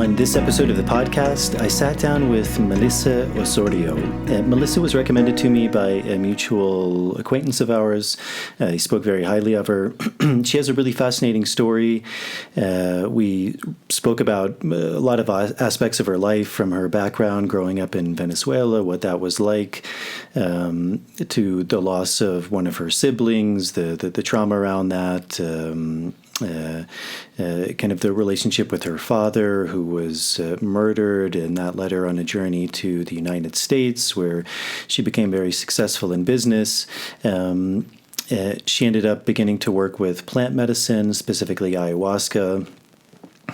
On this episode of the podcast, I sat down with Melissa Osorio. Melissa was recommended to me by a mutual acquaintance of ours. He spoke very highly of her. She has a really fascinating story. We spoke about a lot of aspects of her life, from her background growing up in Venezuela, what that was like, to the loss of one of her siblings, the trauma around that, kind of the relationship with her father, who was murdered, and that led her on a journey to the United States, where she became very successful in business. She ended up beginning to work with plant medicine, specifically ayahuasca.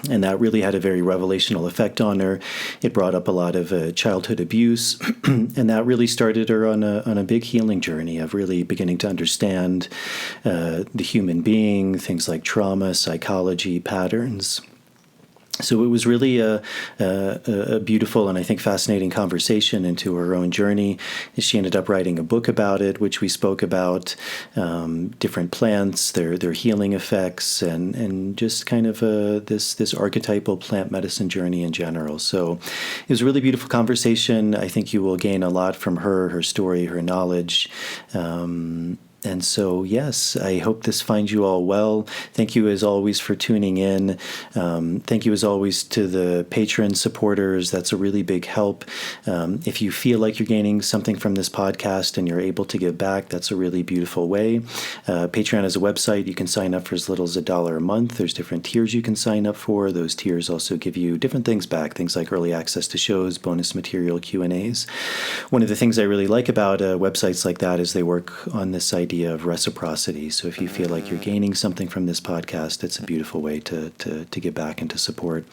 And that really had a very revelational effect on her. It brought up a lot of childhood abuse, and that really started her on a big healing journey of really beginning to understand the human being, things like trauma, psychology, patterns. So it was really a beautiful and I think fascinating conversation into her own journey. She ended up writing a book about it, which we spoke about, different plants, their healing effects, and just kind of this archetypal plant medicine journey in general. So it was a really beautiful conversation. I think you will gain a lot from her story, her knowledge. And so, yes, I hope this finds you all well. Thank you, as always, for tuning in. Thank you, as always, to the Patreon supporters. That's a really big help. If you feel like you're gaining something from this podcast and you're able to give back, that's a really beautiful way. Patreon is a website. You can sign up for as little as $1 a month. There's different tiers you can sign up for. Those tiers also give you different things back, things like early access to shows, bonus material, Q&As. One of the things I really like about websites like that is they work on this idea of reciprocity. So if you feel like you're gaining something from this podcast, it's a beautiful way to give back and to support.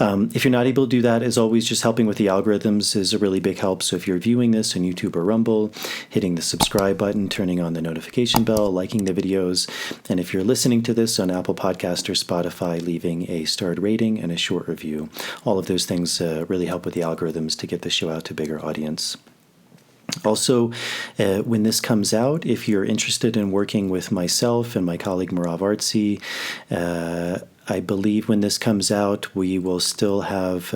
If you're not able to do that, as always, just helping with the algorithms is a really big help. So if you're viewing this on YouTube or Rumble, hitting the subscribe button, turning on the notification bell, liking the videos, and if you're listening to this on Apple Podcast or Spotify, leaving a starred rating and a short review. All of those things really help with the algorithms to get the show out to a bigger audience. Also, when this comes out, if you're interested in working with myself and my colleague Merav Artsy, I believe when this comes out, we will still have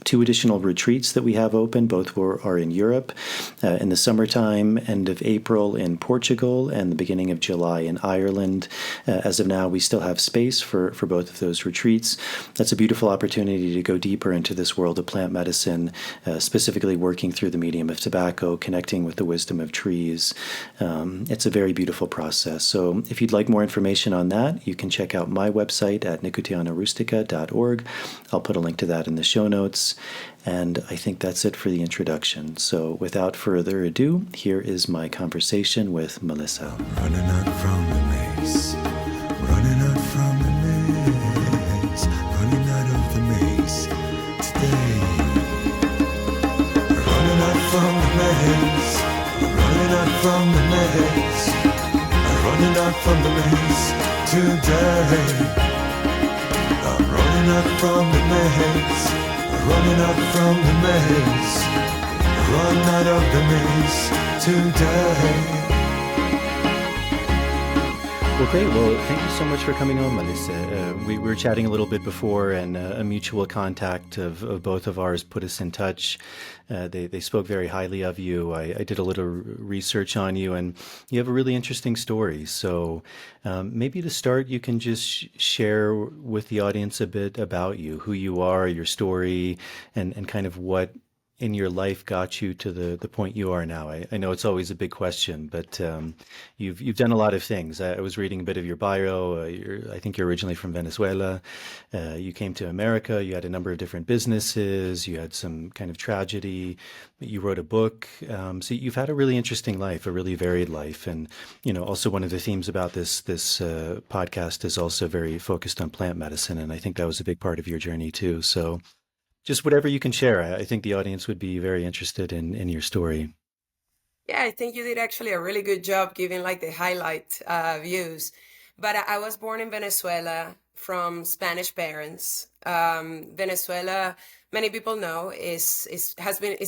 2 additional retreats that we have open. Both are in Europe, in the summertime, end of April in Portugal, and the beginning of July in Ireland. As of now, we still have space for both of those retreats. That's a beautiful opportunity to go deeper into this world of plant medicine, specifically working through the medium of tobacco, connecting with the wisdom of trees. It's a very beautiful process. So if you'd like more information on that, you can check out my website at nicotianarustica.org. I'll put a link to that in the show notes. And I think that's it for the introduction. So without further ado, here is my conversation with Melissa. Running out from the maze, running out from the maze, running out of the maze today. Running out from the maze, running out from the maze, running out from the maze today. I'm running out from the maze. Running out from the maze, run out of the maze today. Well, great. Well, thank you so much for coming on, Melissa. We were chatting a little bit before, and a mutual contact of both of ours put us in touch. They spoke very highly of you. I did a little research on you, and you have a really interesting story. So maybe to start, you can just share with the audience a bit about you, who you are, your story, and kind of what in your life got you to the point you are now. I know it's always a big question, but you've done a lot of things. I was reading a bit of your bio. I think you're originally from Venezuela. You came to America. You had a number of different businesses. You had some kind of tragedy. You wrote a book. So you've had a really interesting life, a really varied life. And, also one of the themes about this podcast is also very focused on plant medicine. And I think that was a big part of your journey too. So just whatever you can share. I think the audience would be very interested in your story. Yeah, I think you did actually a really good job giving like the highlight views. But I was born in Venezuela from Spanish parents. Venezuela, many people know, it's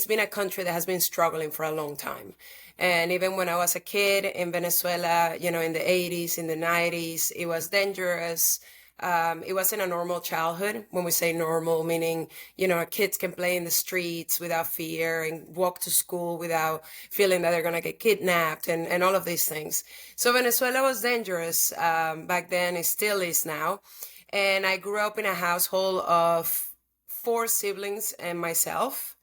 been a country that has been struggling for a long time. And even when I was a kid in Venezuela, in the 80s, in the 90s, it was dangerous. It wasn't a normal childhood. When we say normal, meaning, kids can play in the streets without fear and walk to school without feeling that they're going to get kidnapped and all of these things. So Venezuela was dangerous back then. It still is now. And I grew up in a household of 4 siblings and myself.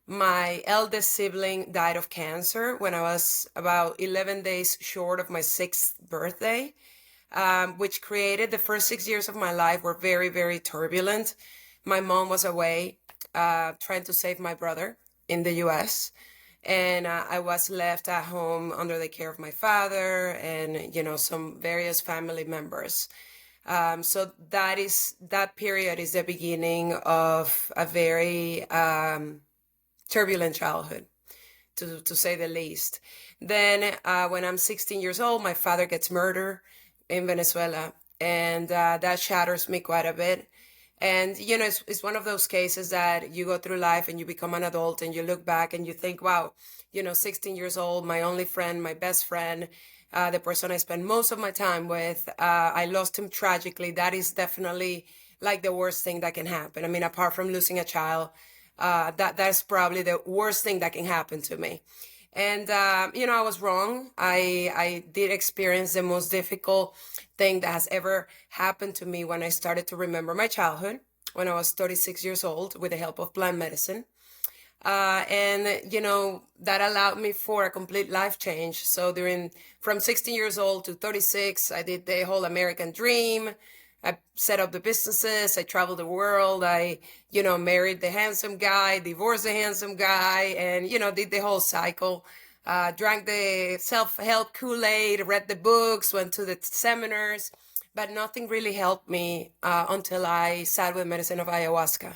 My eldest sibling died of cancer when I was about 11 days short of my 6th birthday. Which created the first 6 years of my life were very, very turbulent. My mom was away trying to save my brother in the US. And I was left at home under the care of my father and, some various family members. So that period is the beginning of a very turbulent childhood, to say the least. Then when I'm 16 years old, my father gets murdered in Venezuela, and that shatters me quite a bit. And, it's one of those cases that you go through life and you become an adult and you look back and you think, wow, 16 years old, my only friend, my best friend, the person I spend most of my time with, I lost him tragically. That is definitely like the worst thing that can happen. I mean, apart from losing a child, that's probably the worst thing that can happen to me. And, I was wrong. I did experience the most difficult thing that has ever happened to me when I started to remember my childhood, when I was 36 years old with the help of plant medicine. And, that allowed me for a complete life change. So from 16 years old to 36, I did the whole American dream. I set up the businesses. I traveled the world. I, married the handsome guy, divorced the handsome guy, and, did the whole cycle. Drank the self-help Kool-Aid, read the books, went to the seminars, but nothing really helped me until I sat with medicine of ayahuasca.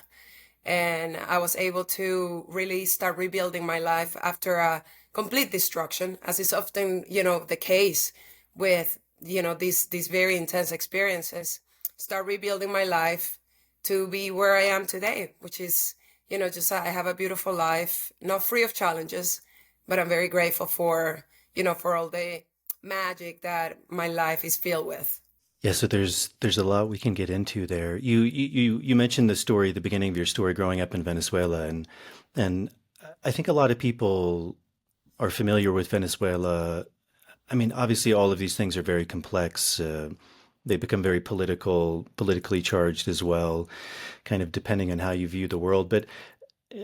And I was able to really start rebuilding my life after a complete destruction, as is often, the case with, these very intense experiences. Start rebuilding my life to be where I am today, which is, just I have a beautiful life, not free of challenges, but I'm very grateful for, for all the magic that my life is filled with. Yeah, so there's a lot we can get into there. You mentioned the story, the beginning of your story, growing up in Venezuela, and I think a lot of people are familiar with Venezuela. I mean, obviously, all of these things are very complex. They become very politically charged as well, kind of depending on how you view the world. But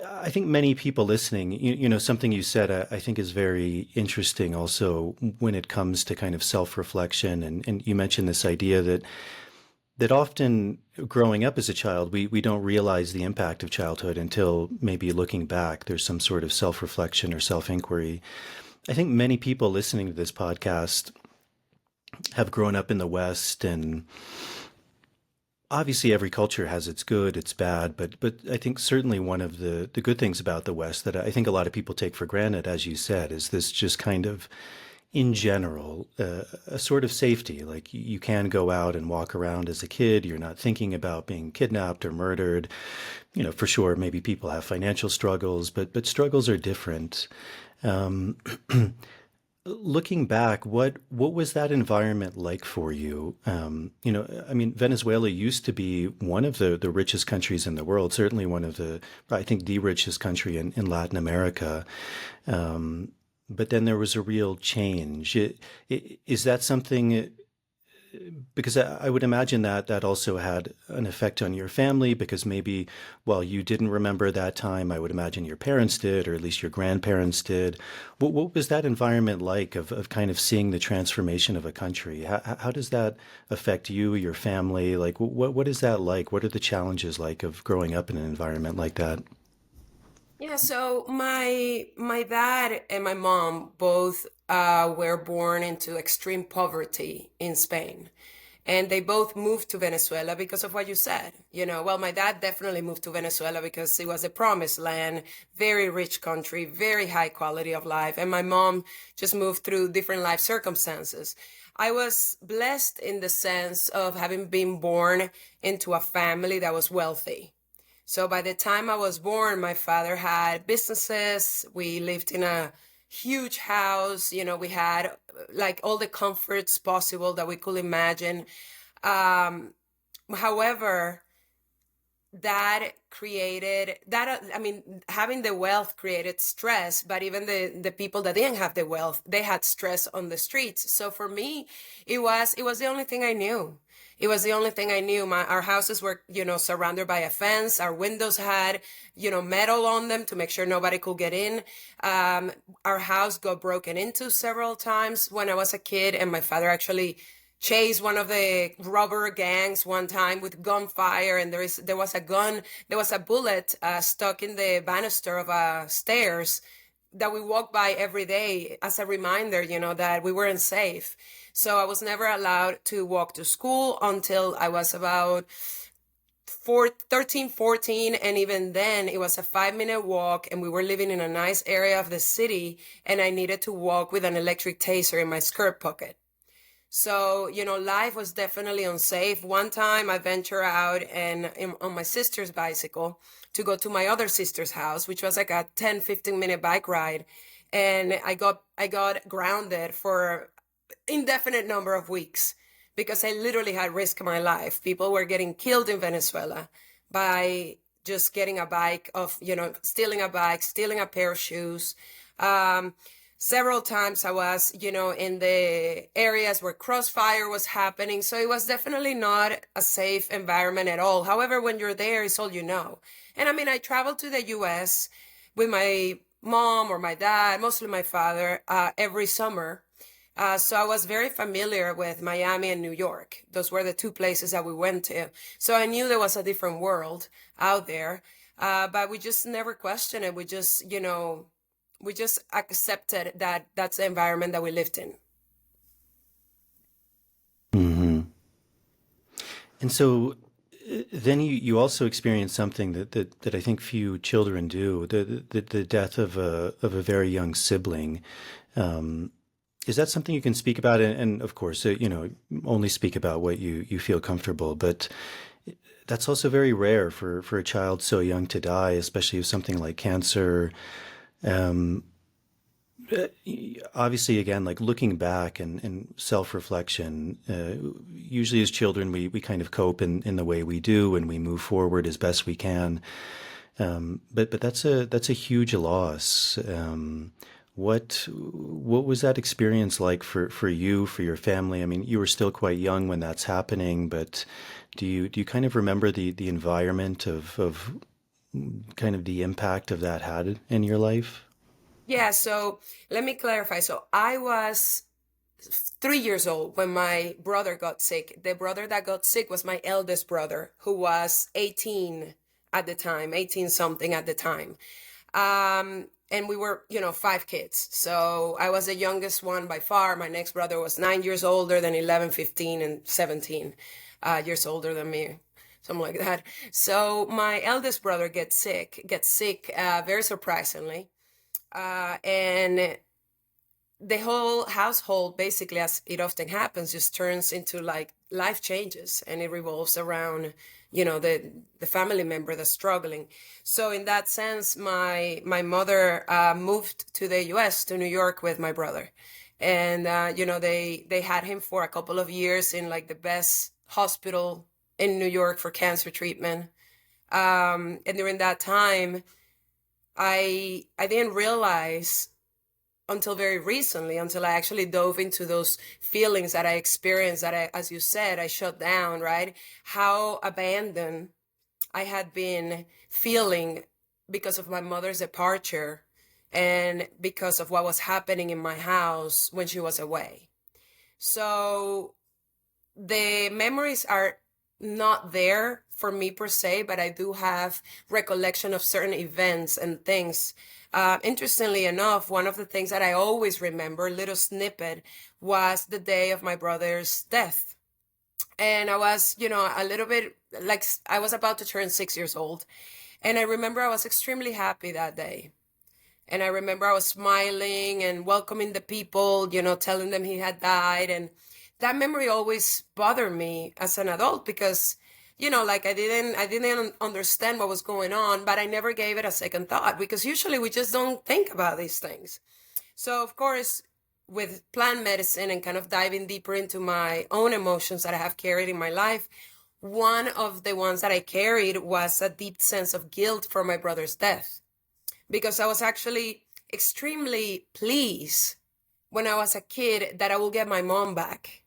I think many people listening, something you said, I think is very interesting also when it comes to kind of self-reflection. And you mentioned this idea that often growing up as a child, we don't realize the impact of childhood until maybe looking back, there's some sort of self-reflection or self-inquiry. I think many people listening to this podcast have grown up in the West, and obviously every culture has its good, its bad, but I think certainly one of the good things about the West that I think a lot of people take for granted, as you said, is this just kind of, in general, a sort of safety. Like you can go out and walk around as a kid. You're not thinking about being kidnapped or murdered. For sure, maybe people have financial struggles, but struggles are different. Looking back, what was that environment like for you? I mean, Venezuela used to be one of the richest countries in the world, certainly one of I think the richest country in Latin America. But then there was a real change. Is that something? Because I would imagine that also had an effect on your family, because maybe while you didn't remember that time, I would imagine your parents did, or at least your grandparents did. What was that environment like of kind of seeing the transformation of a country? How does that affect you, your family? Like, what is that like? What are the challenges like of growing up in an environment like that? Yeah, so my dad and my mom both were born into extreme poverty in Spain. And they both moved to Venezuela because of what you said. Well, my dad definitely moved to Venezuela because it was a promised land, very rich country, very high quality of life. And my mom just moved through different life circumstances. I was blessed in the sense of having been born into a family that was wealthy. So by the time I was born, my father had businesses. We lived in a huge house. We had like all the comforts possible that we could imagine. However, that created that, I mean, having the wealth created stress, but even the people that didn't have the wealth, they had stress on the streets. So for me, it was the only thing I knew. It was the only thing I knew. Our houses were, surrounded by a fence. Our windows had, metal on them to make sure nobody could get in. Our house got broken into several times when I was a kid, and my father actually chased one of the robber gangs one time with gunfire, and there was a bullet stuck in the banister of stairs that we walk by every day as a reminder, that we weren't safe. So I was never allowed to walk to school until I was about 13, 14. And even then it was a 5-minute walk, and we were living in a nice area of the city, and I needed to walk with an electric taser in my skirt pocket. So, life was definitely unsafe. One time I ventured out on my sister's bicycle to go to my other sister's house, which was like a 10, 15-minute bike ride. And I got grounded for indefinite number of weeks because I literally had risked my life. People were getting killed in Venezuela by just getting a bike stealing a bike, stealing a pair of shoes. Several times I was, in the areas where crossfire was happening. So it was definitely not a safe environment at all. However, when you're there, it's all you know. And I mean, I traveled to the US with my mom or my dad, mostly my father, every summer. So I was very familiar with Miami and New York. Those were the two places that we went to. So I knew there was a different world out there. But we just never questioned it. We just accepted that that's the environment that we lived in. Hmm. And so then you also experienced something that I think few children do, the death of a very young sibling. Is that something you can speak about? And of course, only speak about what you feel comfortable, but that's also very rare for a child so young to die, especially with something like cancer. Um, Obviously, again, like looking back and self-reflection, usually as children, we kind of cope in the way we do, and we move forward as best we can. But that's a huge loss. What was that experience like for you, for your family? I mean, you were still quite young when that's happening, but do you kind of remember the environment of kind of the impact of that had in your life? Yeah, so let me clarify. So I was 3 years old when my brother got sick. The brother that got sick was my eldest brother, who was 18 at the time, 18 something at the time. And we were, 5 kids. So I was the youngest one by far. My next brother was 9 years older, than 11, 15, and 17 years older than me. Something like that. So my eldest brother gets sick very surprisingly. And the whole household, basically, as it often happens, just turns into like life changes, and it revolves around, the family member that's struggling. So in that sense, my mother moved to the US, to New York, with my brother. And they had him for a couple of years in like the best hospital in New York for cancer treatment. And during that time, I didn't realize until very recently, until I actually dove into those feelings that I experienced, that as you said, I shut down, right? How abandoned I had been feeling because of my mother's departure and because of what was happening in my house when she was away. So the memories are not there for me per se, but I do have recollection of certain events and things. Interestingly enough, one of the things that I always remember, little snippet, was the day of my brother's death. And I was, a little bit like, I was about to turn 6 years old. And I remember I was extremely happy that day. And I remember I was smiling and welcoming the people, telling them he had died. And that memory always bothered me as an adult because, like I didn't understand what was going on, but I never gave it a second thought because usually we just don't think about these things. So of course, with plant medicine and kind of diving deeper into my own emotions that I have carried in my life, one of the ones that I carried was a deep sense of guilt for my brother's death, because I was actually extremely pleased when I was a kid that I will get my mom back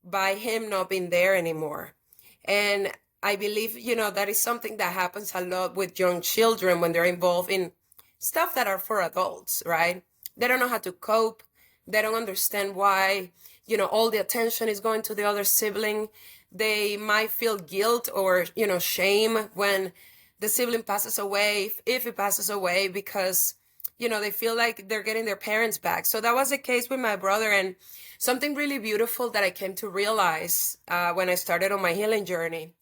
by him not being there anymore. And I believe, that is something that happens a lot with young children when they're involved in stuff that are for adults, right? They don't know how to cope. They don't understand why, all the attention is going to the other sibling. They might feel guilt or, shame when the sibling passes away, if it passes away, because, they feel like they're getting their parents back. So that was the case with my brother. And something really beautiful that I came to realize when I started on my healing journey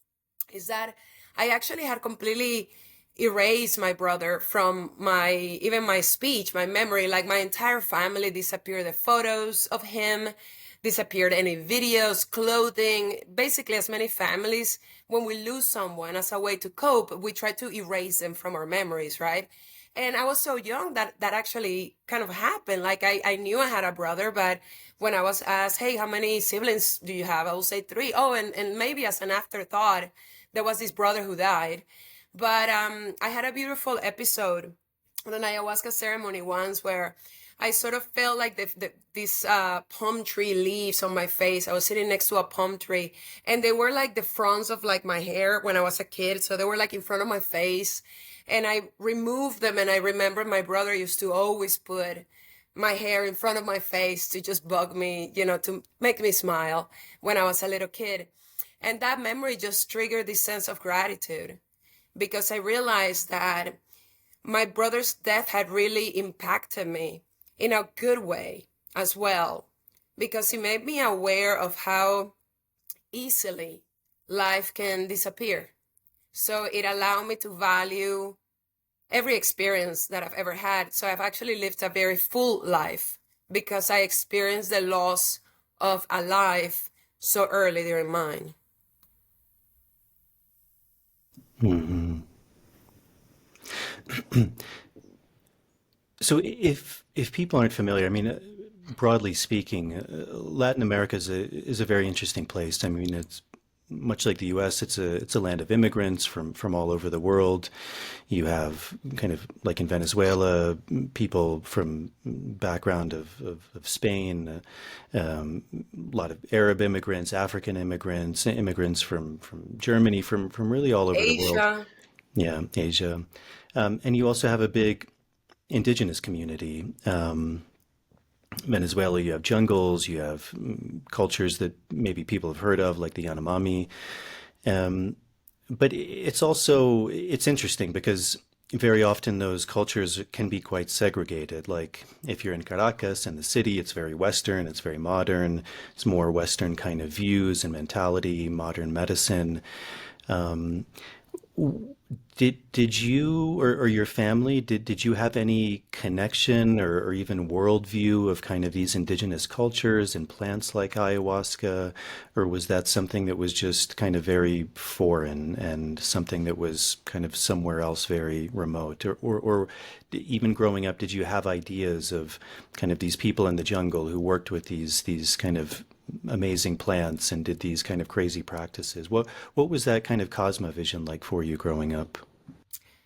is that I actually had completely erased my brother from even my speech, my memory. Like, my entire family disappeared. The photos of him disappeared, any videos, clothing. Basically, as many families, when we lose someone, as a way to cope, we try to erase them from our memories, right? And I was so young that actually kind of happened. Like, I knew I had a brother, but when I was asked, hey, how many siblings do you have? I will say 3. Oh, and maybe as an afterthought, there was this brother who died. But I had a beautiful episode on an ayahuasca ceremony once where I sort of felt like these palm tree leaves on my face. I was sitting next to a palm tree, and they were like the fronds of like my hair when I was a kid. So they were like in front of my face, and I removed them. And I remember my brother used to always put my hair in front of my face to just bug me, to make me smile when I was a little kid. And that memory just triggered this sense of gratitude, because I realized that my brother's death had really impacted me in a good way as well, because it made me aware of how easily life can disappear. So it allowed me to value every experience that I've ever had. So I've actually lived a very full life because I experienced the loss of a life so early during mine. Mm-hmm. So if people aren't familiar, I mean, broadly speaking, Latin America is a very interesting place. I mean, it's much like the U.S. It's a land of immigrants from all over the world. You have kind of like in Venezuela, people from background of Spain, a lot of Arab immigrants, African immigrants, immigrants from Germany, from really all over the world. Asia. Yeah, Asia. And you also have a big indigenous community. Venezuela, you have jungles, you have cultures that maybe people have heard of, like the Yanomami. Um, but it's interesting because very often those cultures can be quite segregated. Like if you're in Caracas in the city, it's very Western, it's very modern, it's more Western kind of views and mentality, modern medicine. Um, did you or your family did you have any connection or even worldview of kind of these indigenous cultures and plants like ayahuasca, or was that something that was just kind of very foreign and something that was kind of somewhere else very remote, or even growing up, did you have ideas of kind of these people in the jungle who worked with these kind of amazing plants and did these kind of crazy practices? What was that kind of cosmovision like for you growing up?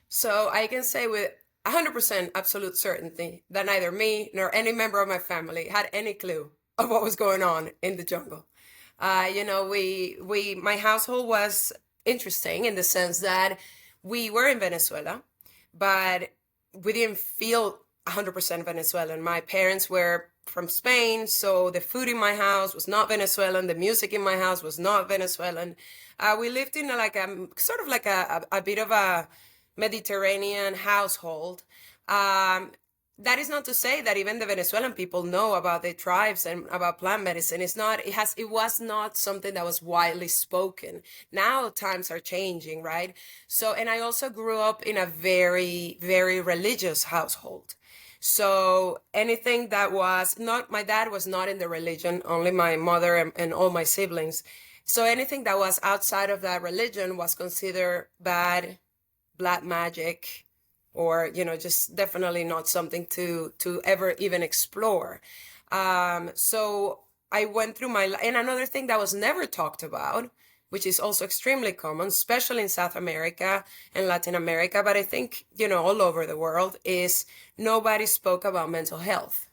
So I can say with 100% absolute certainty that neither me nor any member of my family had any clue of what was going on in the jungle. My household was interesting in the sense that we were in Venezuela, but we didn't feel 100% Venezuelan. My parents were from Spain, so the food in my house was not Venezuelan. The music in my house was not Venezuelan. We lived in like a sort of like a bit of a Mediterranean household. That is not to say that even the Venezuelan people know about the tribes and about plant medicine. It was not something that was widely spoken. Now times are changing, right? So, and I also grew up in a very, very religious household. So anything that was not, my dad was not in the religion, only my mother and all my siblings. So anything that was outside of that religion was considered bad, black magic, or, just definitely not something to ever even explore. So I went through and another thing that was never talked about, which is also extremely common, especially in South America and Latin America, but I think, all over the world, is nobody spoke about mental health.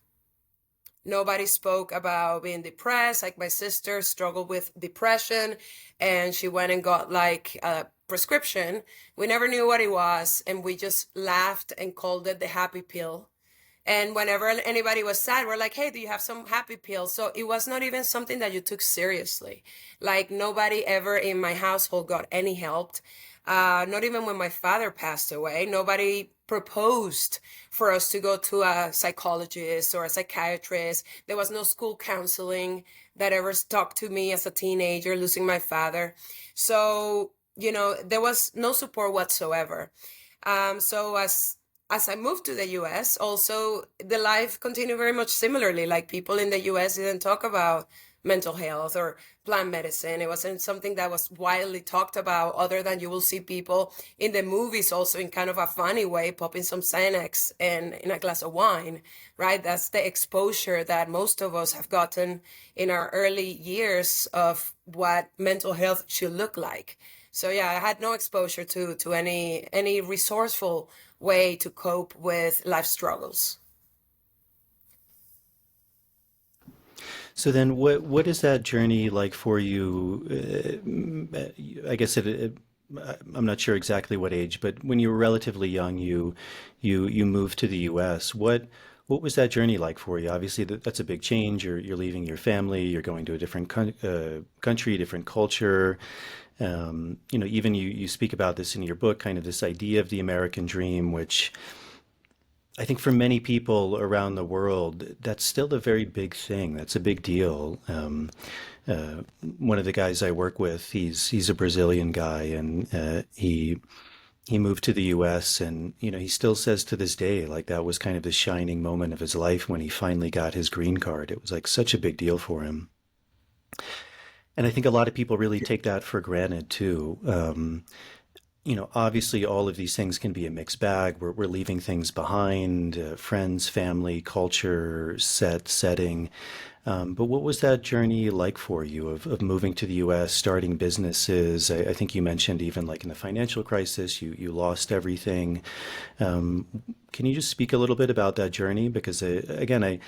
Nobody spoke about being depressed. Like my sister struggled with depression and she went and got like a prescription. We never knew what it was and we just laughed and called it the happy pill. And whenever anybody was sad, we're like, hey, do you have some happy pills? So it was not even something that you took seriously. Like nobody ever in my household got any help. Not even when my father passed away, nobody proposed for us to go to a psychologist or a psychiatrist. There was no school counseling that ever talked to me as a teenager, losing my father. So, there was no support whatsoever. So as I moved to the US, also the life continued very much similarly. Like people in the US didn't talk about mental health or plant medicine. It wasn't something that was widely talked about, other than you will see people in the movies also in kind of a funny way, popping some Xanax and in a glass of wine, right? That's the exposure that most of us have gotten in our early years of what mental health should look like. So yeah, I had no exposure to any resourceful way to cope with life struggles. So then, what is that journey like for you? I guess I'm not sure exactly what age, but when you were relatively young, you moved to the U.S. What was that journey like for you? Obviously, that's a big change. You're leaving your family. You're going to a different country, different culture. Even you speak about this in your book, kind of this idea of the American dream, which I think for many people around the world, that's still a very big thing. That's a big deal. Uh, One of the guys I work with, he's a Brazilian guy, and he moved to the U.S. and he still says to this day, like that was kind of the shining moment of his life when he finally got his green card. It was like such a big deal for him. And I think a lot of people really take that for granted too. Obviously, all of these things can be a mixed bag. We're leaving things behind, friends, family, culture, setting. But what was that journey like for you of moving to the U.S., starting businesses? I think you mentioned even like in the financial crisis, you lost everything. Um, can you just speak a little bit about that journey? Because again,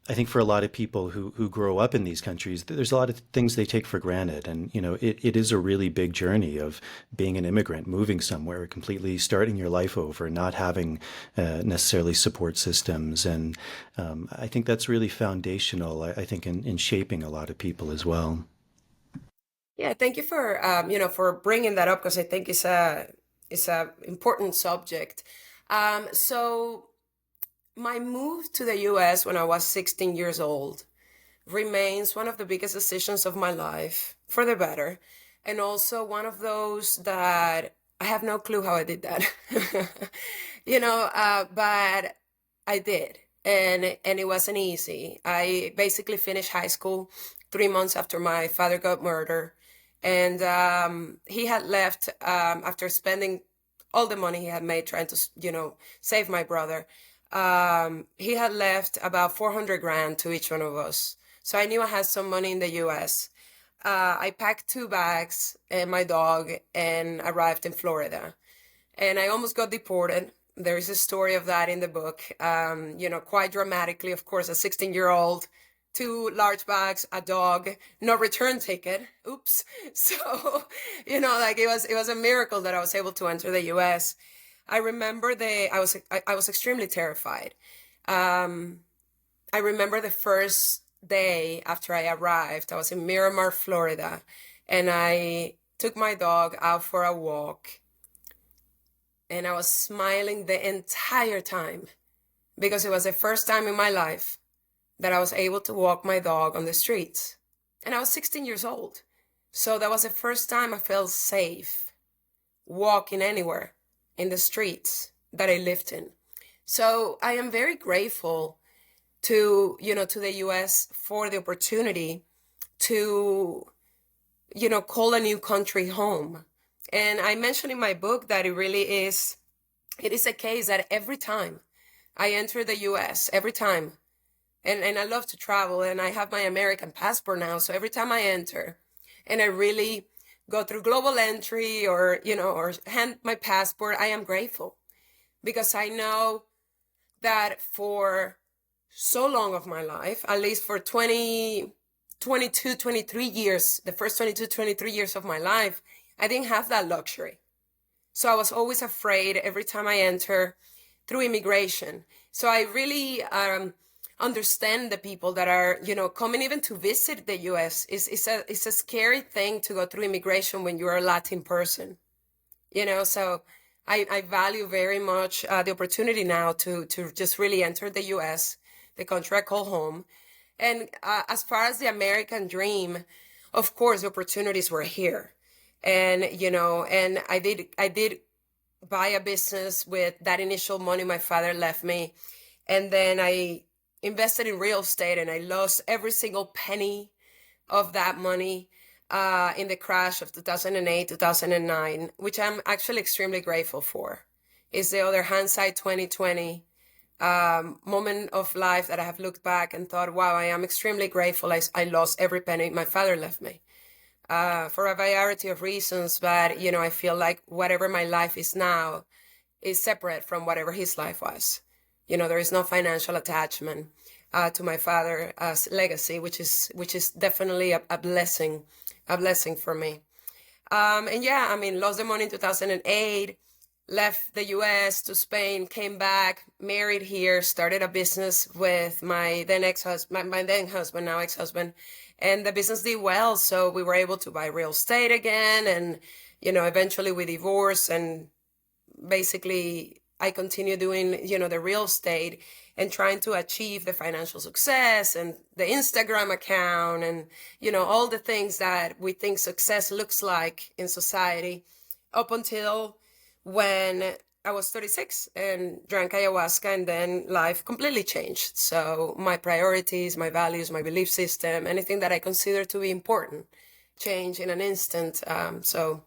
I think for a lot of people who grow up in these countries, there's a lot of things they take for granted. And, it is a really big journey of being an immigrant, moving somewhere, completely starting your life over, not having necessarily support systems. And I think that's really foundational, I think, in shaping a lot of people as well. Yeah, thank you for bringing that up because I think it's a important subject. So my move to the US when I was 16 years old remains one of the biggest decisions of my life, for the better, and also one of those that I have no clue how I did that. But I did, and it wasn't easy. I basically finished high school 3 months after my father got murdered, and he had left after spending all the money he had made trying to, save my brother. He had left about 400 grand to each one of us. So I knew I had some money in the US. I packed 2 bags and my dog and arrived in Florida. And I almost got deported. There is a story of that in the book, quite dramatically, of course, a 16-year-old, 2 large bags, a dog, no return ticket. Oops. So, like it was a miracle that I was able to enter the US. I remember I was extremely terrified. Um, I remember the first day after I arrived, I was in Miramar, Florida, and I took my dog out for a walk, and I was smiling the entire time because it was the first time in my life that I was able to walk my dog on the streets. And I was 16 years old. So that was the first time I felt safe walking anywhere in the streets that I lived in. So I am very grateful to the US for the opportunity to, call a new country home. And I mentioned in my book that it is a case that every time I enter the US, every time, and I love to travel and I have my American passport now. So every time I enter and I really go through global entry or, or hand my passport, I am grateful because I know that for so long of my life, at least for 22, 23 years, the first 22, 23 years of my life, I didn't have that luxury. So I was always afraid every time I enter through immigration. So I really understand the people that are, coming even to visit the U.S. It's a scary thing to go through immigration when you're a Latin person, so I value very much the opportunity now to just really enter the U.S., the country I call home. And as far as the American dream, of course, the opportunities were here. And, and I did buy a business with that initial money my father left me. And then I invested in real estate and I lost every single penny of that money in the crash of 2008, 2009, which I'm actually extremely grateful for. It's the other hindsight 2020 moment of life that I have looked back and thought, wow, I am extremely grateful. I lost every penny my father left me for a variety of reasons. But, I feel like whatever my life is now is separate from whatever his life was. There is no financial attachment to my father's legacy, which is definitely a blessing for me. And yeah, lost the money in 2008, left the US to Spain, came back, married here, started a business with my then ex-husband, my then husband, now ex-husband, and the business did well. So we were able to buy real estate again. And, eventually we divorced, and basically I continue doing, the real estate and trying to achieve the financial success and the Instagram account and, all the things that we think success looks like in society, up until when I was 36 and drank ayahuasca, and then life completely changed. So my priorities, my values, my belief system, anything that I consider to be important changed in an instant. So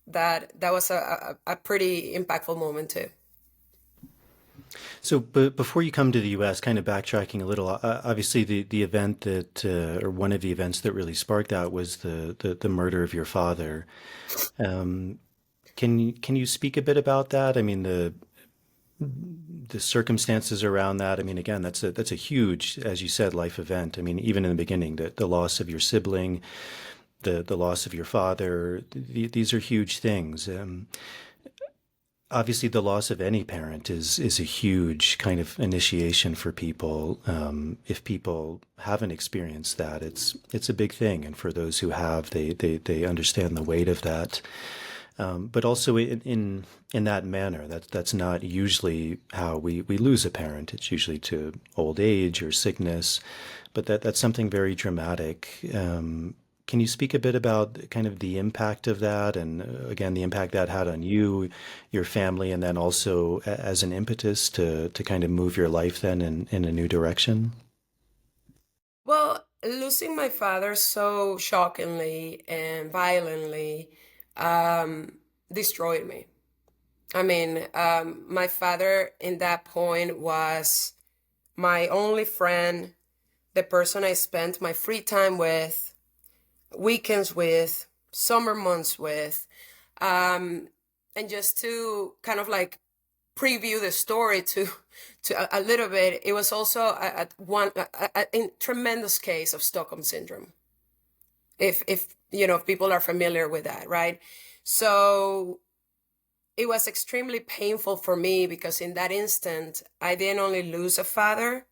that was a pretty impactful moment too. So, but before you come to the U.S., kind of backtracking a little, obviously the event that, or one of the events that really sparked that was the murder of your father. Can you speak a bit about that? I mean, the circumstances around that. I mean, again, that's a huge, as you said, life event. I mean, even in the beginning, the loss of your sibling, the loss of your father, these are huge things. Obviously, the loss of any parent is a huge kind of initiation for people. If people haven't experienced that, it's a big thing, and for those who have, they understand the weight of that. But also in that manner, that's not usually how we lose a parent. It's usually to old age or sickness, but that's something very dramatic. Can you speak a bit about kind of the impact of that, and again, the impact that had on you, your family, and then also as an impetus to kind of move your life then in a new direction? Well, losing my father so shockingly and violently destroyed me. My father in that point was my only friend, the person I spent my free time with, weekends with, summer months with. And just to kind of like preview the story to a little bit, it was also a tremendous case of Stockholm syndrome. If people are familiar with that, right? So it was extremely painful for me because in that instant, I didn't only lose a father,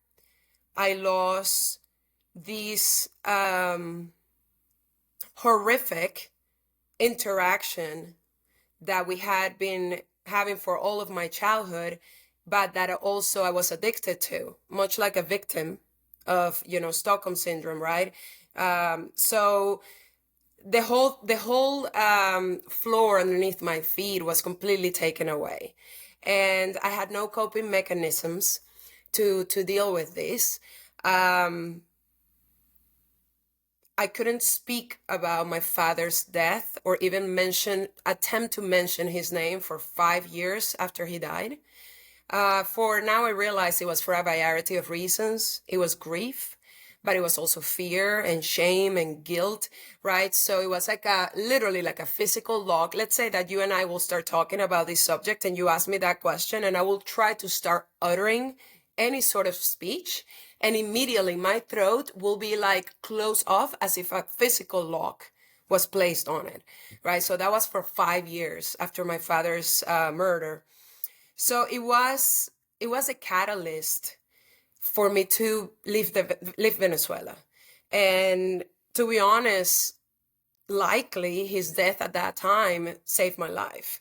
I lost these horrific interaction that we had been having for all of my childhood, but that also I was addicted to, much like a victim of, Stockholm syndrome, right? So the whole floor underneath my feet was completely taken away, and I had no coping mechanisms to deal with this. I couldn't speak about my father's death or even attempt to mention his name for 5 years after he died. For now, I realize it was for a variety of reasons. It was grief, but it was also fear and shame and guilt, right? So it was like literally like a physical lock. Let's say that you and I will start talking about this subject and you ask me that question, and I will try to start uttering any sort of speech, and immediately my throat will be like closed off as if a physical lock was placed on it, right? So that was for 5 years after my father's murder. So it was a catalyst for me to leave Venezuela. And to be honest, likely his death at that time saved my life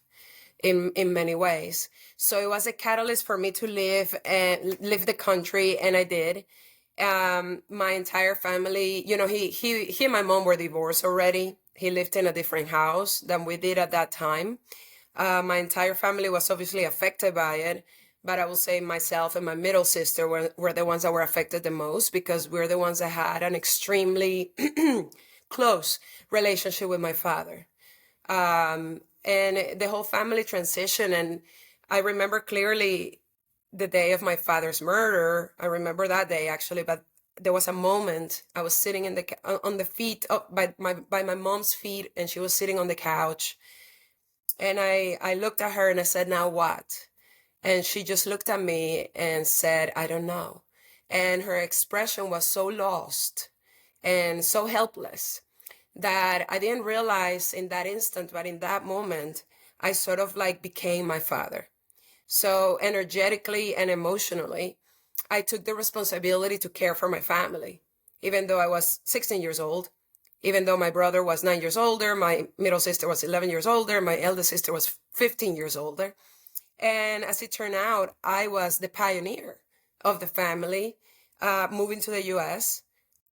in many ways. So it was a catalyst for me to leave the country, and I did. My entire family, you know, he and my mom were divorced already. He lived in a different house than we did at that time. My entire family was obviously affected by it, but I will say myself and my middle sister were the ones that were affected the most, because we're the ones that had an extremely close relationship with my father. And the whole family transition. And I remember clearly the day of my father's murder. I remember that day actually, but there was a moment I was sitting on the feet by my mom's feet, and she was sitting on the couch. And I looked at her and I said, "Now what?" And she just looked at me and said, "I don't know." And her expression was so lost and so helpless that I didn't realize in that instant, but in that moment, I sort of like became my father. So energetically and emotionally, I took the responsibility to care for my family, even though I was 16 years old, even though my brother was 9 years older, my middle sister was 11 years older, my eldest sister was 15 years older. And as it turned out, I was the pioneer of the family, moving to the US.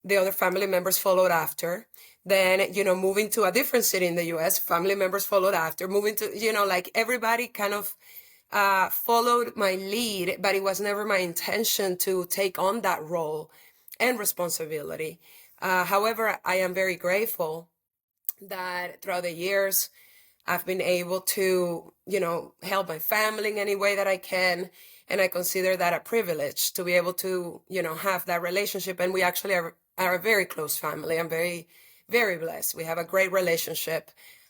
The other family members followed after. Then, you know, moving to a different city in the US, family members followed after. Moving to, you know, like everybody kind of followed my lead, but it was never my intention to take on that role and responsibility. However, I am very grateful that throughout the years, I've been able to, you know, help my family in any way that I can. And I consider that a privilege to be able to, you know, have that relationship. And we actually are a very close family. I'm very, very blessed. We have a great relationship.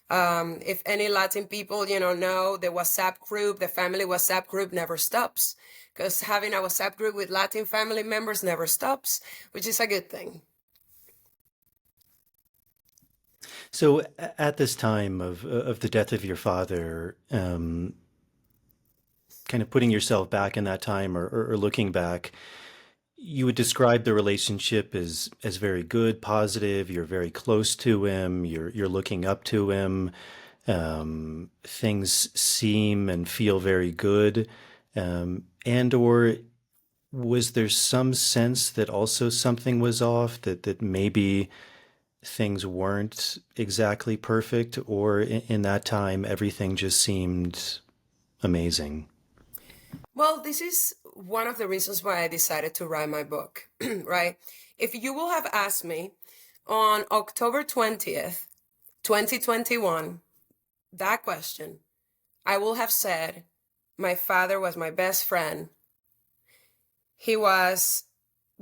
If any Latin people, you know the WhatsApp group, the family WhatsApp group never stops, because having a WhatsApp group with Latin family members never stops, which is a good thing. So at this time of the death of your father, kind of putting yourself back in that time, or looking back, you would describe the relationship as very good, positive. You're very close to him. You're looking up to him. Things seem and feel very good. And or was there some sense that also something was off, that maybe things weren't exactly perfect, or in that time everything just seemed amazing? Well, this is one of the reasons why I decided to write my book, right? If you will have asked me on October 20th, 2021, that question, I will have said, my father was my best friend. He was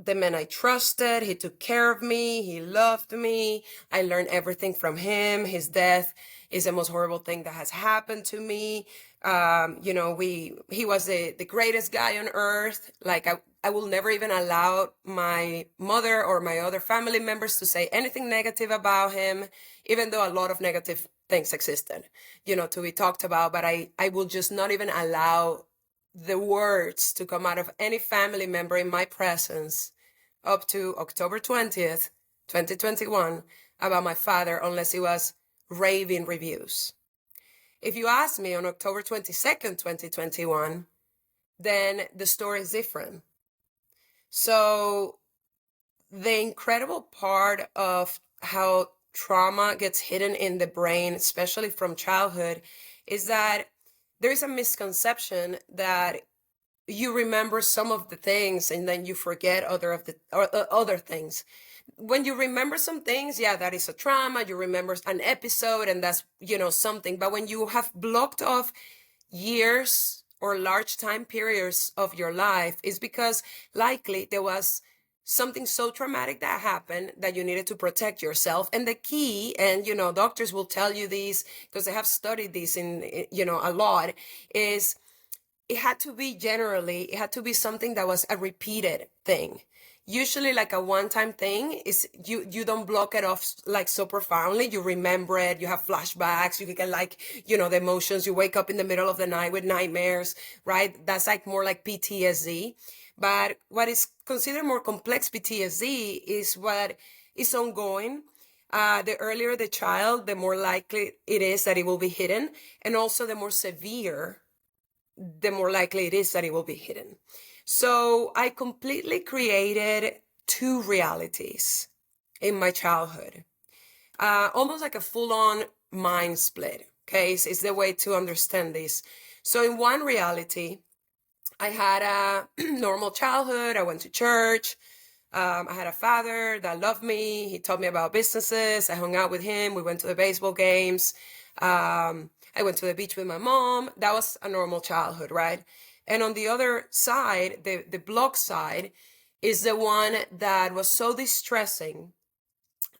the man I trusted. He took care of me. He loved me. I learned everything from him. His death is the most horrible thing that has happened to me. You know, he was the greatest guy on earth. Like I will never even allow my mother or my other family members to say anything negative about him, even though a lot of negative things existed, you know, to be talked about. But I will just not even allow the words to come out of any family member in my presence up to October 20th, 2021 about my father, unless it was raving reviews. If you ask me on October 22nd, 2021, then the story is different. So the incredible part of how trauma gets hidden in the brain, especially from childhood, is that there is a misconception that you remember some of the things and then you forget other things. When you remember some things, yeah, that is a trauma. You remember an episode and that's, you know, something. But when you have blocked off years or large time periods of your life, it's because likely there was something so traumatic that happened that you needed to protect yourself. And the key, and doctors will tell you these because they have studied this in a lot, is it had to be something that was a repeated thing. Usually like a one-time thing is you don't block it off like so profoundly. You remember it, you have flashbacks, you get like, the emotions, you wake up in the middle of the night with nightmares, right? That's like more like PTSD. But what is considered more complex PTSD is what is ongoing. The earlier the child, the more likely it is that it will be hidden. And also the more severe, the more likely it is that it will be hidden. So I completely created two realities in my childhood, almost like a full-on mind split. Okay, it's the way to understand this. So in one reality, I had a normal childhood. I went to church. I had a father that loved me. He taught me about businesses. I hung out with him. We went to the baseball games. I went to the beach with my mom. That was a normal childhood, right? And on the other side, the block side, is the one that was so distressing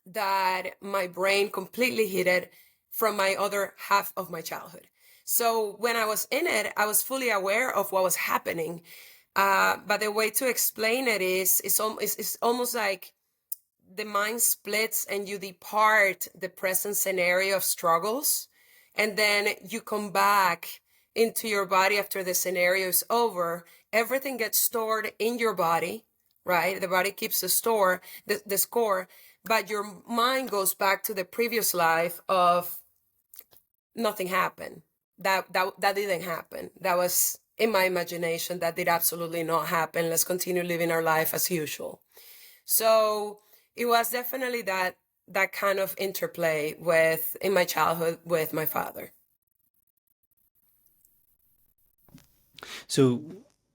that my brain completely hid it from my other half of my childhood. So when I was in it, I was fully aware of what was happening. But the way to explain it is, it's almost like the mind splits and you depart the present scenario of struggles, and then you come back into your body after the scenario is over. Everything gets stored in your body, right? The body keeps the score, but your mind goes back to the previous life of nothing happened. That didn't happen. That was in my imagination. That did absolutely not happen. Let's continue living our life as usual. So it was definitely that kind of interplay in my childhood with my father. So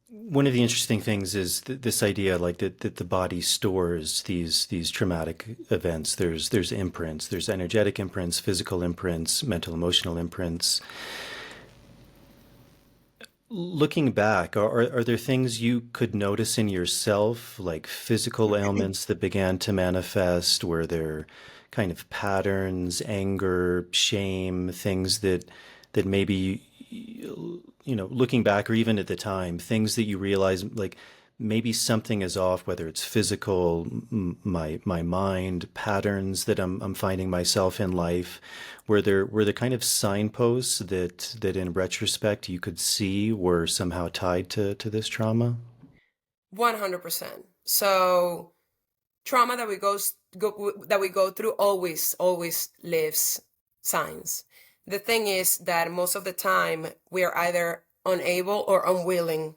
one of the interesting things is this idea, like that the body stores these traumatic events. There's imprints. There's energetic imprints, physical imprints, mental, emotional imprints. Looking back, are there things you could notice in yourself, like physical ailments that began to manifest? Were there kind of patterns, anger, shame, things that maybe, looking back or even at the time, things that you realize like maybe something is off, whether it's physical, my mind, patterns that I'm finding myself in life? Were there kind of signposts that in retrospect you could see were somehow tied to this trauma? 100%. So trauma that we go through always leaves signs. The thing is that most of the time we are either unable or unwilling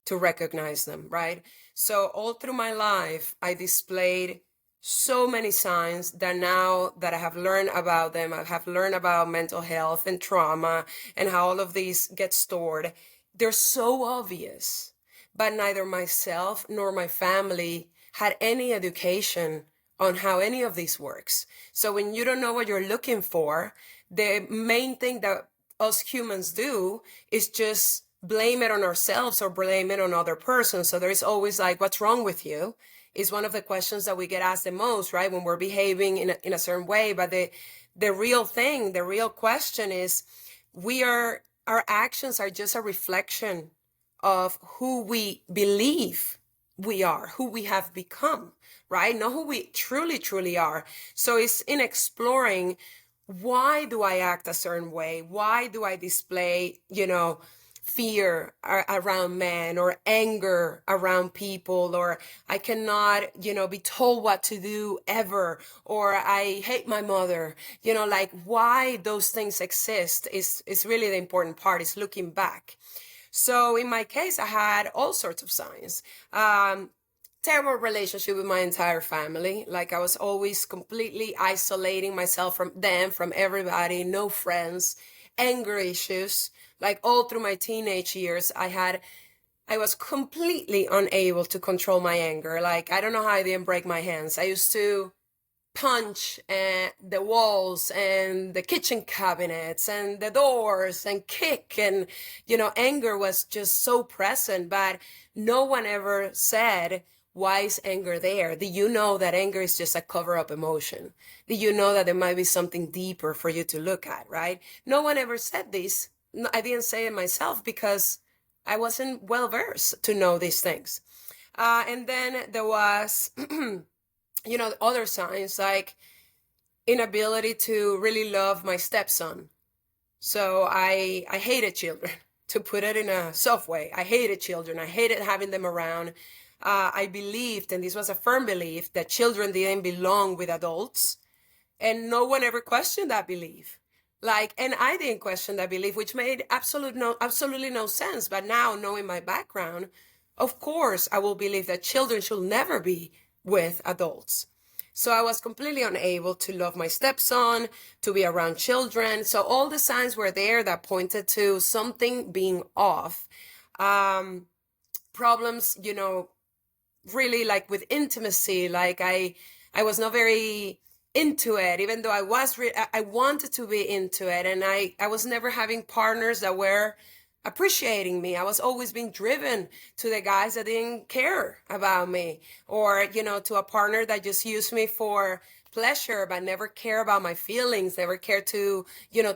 to recognize them, right? So all through my life, I displayed so many signs that now that I have learned about them, I have learned about mental health and trauma and how all of these get stored. They're so obvious, but neither myself nor my family had any education on how any of this works. So when you don't know what you're looking for, the main thing that us humans do is just blame it on ourselves or blame it on other persons. So there is always like, what's wrong with you? Is one of the questions that we get asked the most, right? When we're behaving in a certain way. But the real thing, the real question is, our actions are just a reflection of who we believe we are, who we have become, right? Not who we truly are. So it's in exploring, why do I act a certain way? Why do I display, fear around men, or anger around people, or I cannot, be told what to do ever, or I hate my mother, like why those things exist is really the important part, is looking back. So in my case, I had all sorts of signs. Terrible relationship with my entire family. Like I was always completely isolating myself from them, from everybody, no friends, anger issues. Like all through my teenage years, I was completely unable to control my anger. Like, I don't know how I didn't break my hands. I used to punch the walls and the kitchen cabinets and the doors and kick, and anger was just so present. But no one ever said, why is anger there? Do you know that anger is just a cover-up emotion? Do you know that there might be something deeper for you to look at, right? No one ever said this. I didn't say it myself because I wasn't well versed to know these things. And then there was, other signs like inability to really love my stepson. So I hated children, to put it in a soft way. I hated children. I hated having them around. I believed, and this was a firm belief, that children didn't belong with adults. And no one ever questioned that belief. And I didn't question that belief, which made absolutely no sense. But now, knowing my background, of course, I will believe that children should never be with adults. So I was completely unable to love my stepson, to be around children. So all the signs were there that pointed to something being off. Problems, really like with intimacy, like I was not very into it, even though I wanted to be into it. And I was never having partners that were appreciating me. I was always being driven to the guys that didn't care about me, or, to a partner that just used me for pleasure, but never care about my feelings, never care to,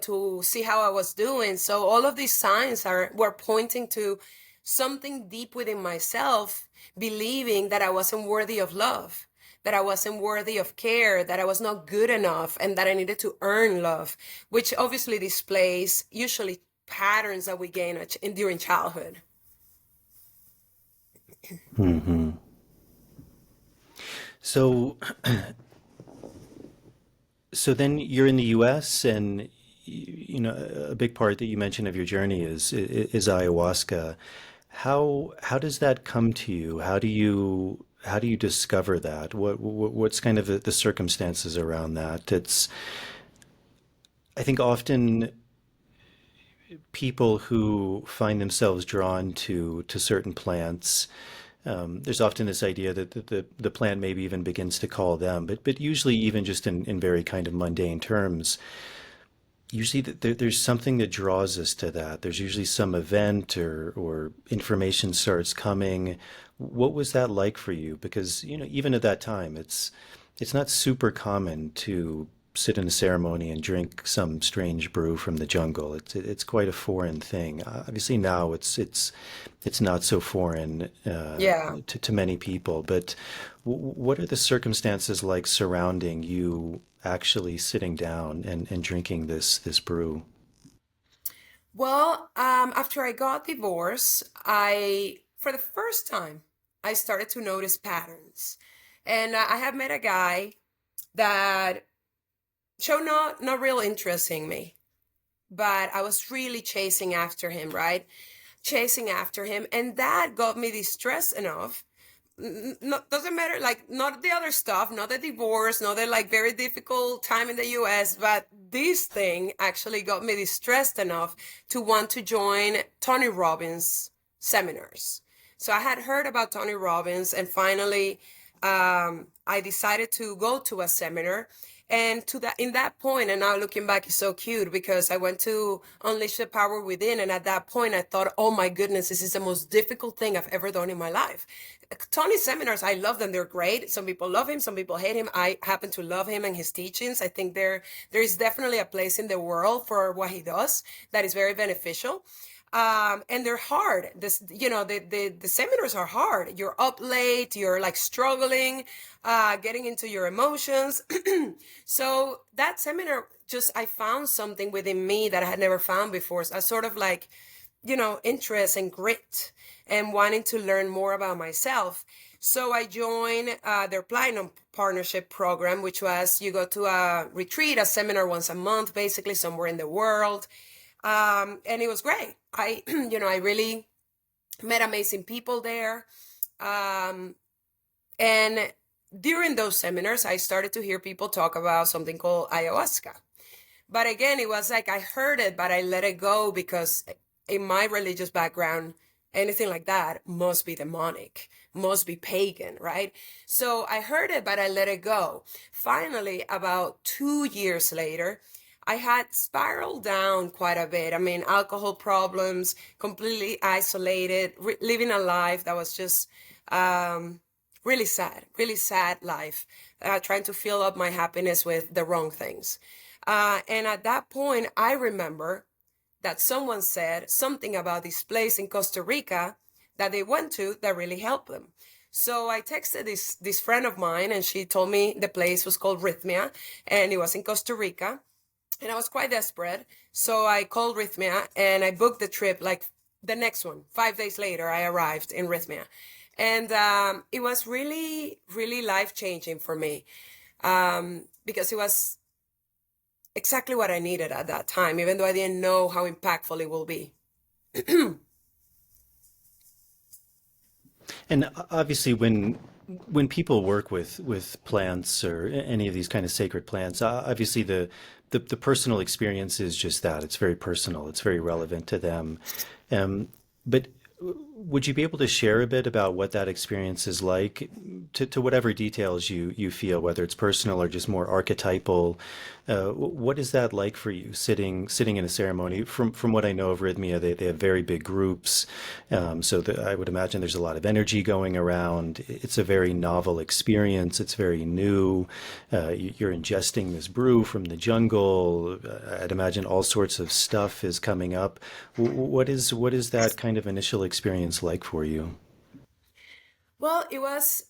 to see how I was doing. So all of these signs were pointing to something deep within myself, believing that I wasn't worthy of love, that I wasn't worthy of care, that I was not good enough, and that I needed to earn love, which obviously displays usually patterns that we gain during childhood. Mm-hmm. So, so then you're in the U.S. and a big part that you mentioned of your journey is ayahuasca. How does that come to you? How do you discover that? What's kind of the circumstances around that? I think often people who find themselves drawn to certain plants, there's often this idea that the plant maybe even begins to call them, but usually even just in very kind of mundane terms, usually there's something that draws us to that. There's usually some event or information starts coming. What was that like for you? Because, even at that time, it's not super common to sit in a ceremony and drink some strange brew from the jungle. It's quite a foreign thing. Obviously now it's not so foreign Yeah. to many people. But what are the circumstances like surrounding you actually sitting down and drinking this brew? Well, after I got divorced, for the first time, I started to notice patterns. And I have met a guy that showed not real interest in me, but I was really chasing after him, right? Chasing after him. And that got me distressed enough. Doesn't matter, like, not the other stuff, not the divorce, not the like very difficult time in the US, but this thing actually got me distressed enough to want to join Tony Robbins seminars. So I had heard about Tony Robbins, and finally I decided to go to a seminar. And in that point, and now looking back, it's so cute because I went to Unleash the Power Within, and at that point I thought, oh my goodness, this is the most difficult thing I've ever done in my life. Tony's seminars, I love them. They're great. Some people love him, some people hate him. I happen to love him and his teachings. I think there is definitely a place in the world for what he does that is very beneficial. And they're hard. The seminars are hard. You're up late, you're like struggling, getting into your emotions. So that seminar, I found something within me that I had never found before. So I sort of like, interest and grit and wanting to learn more about myself. So I joined their Platinum Partnership program, which was you go to a retreat, a seminar once a month, basically somewhere in the world. And it was great. I really met amazing people there. And during those seminars, I started to hear people talk about something called ayahuasca. But again, it was like I heard it, but I let it go because in my religious background, anything like that must be demonic, must be pagan, right? So I heard it, but I let it go. Finally, about 2 years later, I had spiraled down quite a bit. I mean, alcohol problems, completely isolated, living a life that was just really sad life, trying to fill up my happiness with the wrong things. And at that point, I remember that someone said something about this place in Costa Rica that they went to that really helped them. So I texted this friend of mine, and she told me the place was called Rhythmia, and it was in Costa Rica. And I was quite desperate. So I called Rhythmia and I booked the trip like the next one. 5 days later, I arrived in Rhythmia. And it was really, really life-changing for me, because it was exactly what I needed at that time, even though I didn't know how impactful it will be. And obviously, when people work with plants or any of these kind of sacred plants, obviously the personal experience is just that. It's very personal. It's very relevant to them. But would you be able to share a bit about what that experience is like, to whatever details you feel, whether it's personal or just more archetypal? What is that like for you, sitting in a ceremony? From what I know of Rhythmia, they have very big groups, so I would imagine there's a lot of energy going around. It's a very novel experience. It's very new. You're ingesting this brew from the jungle. I'd imagine all sorts of stuff is coming up. What is that kind of initial experience like for you? Well, it was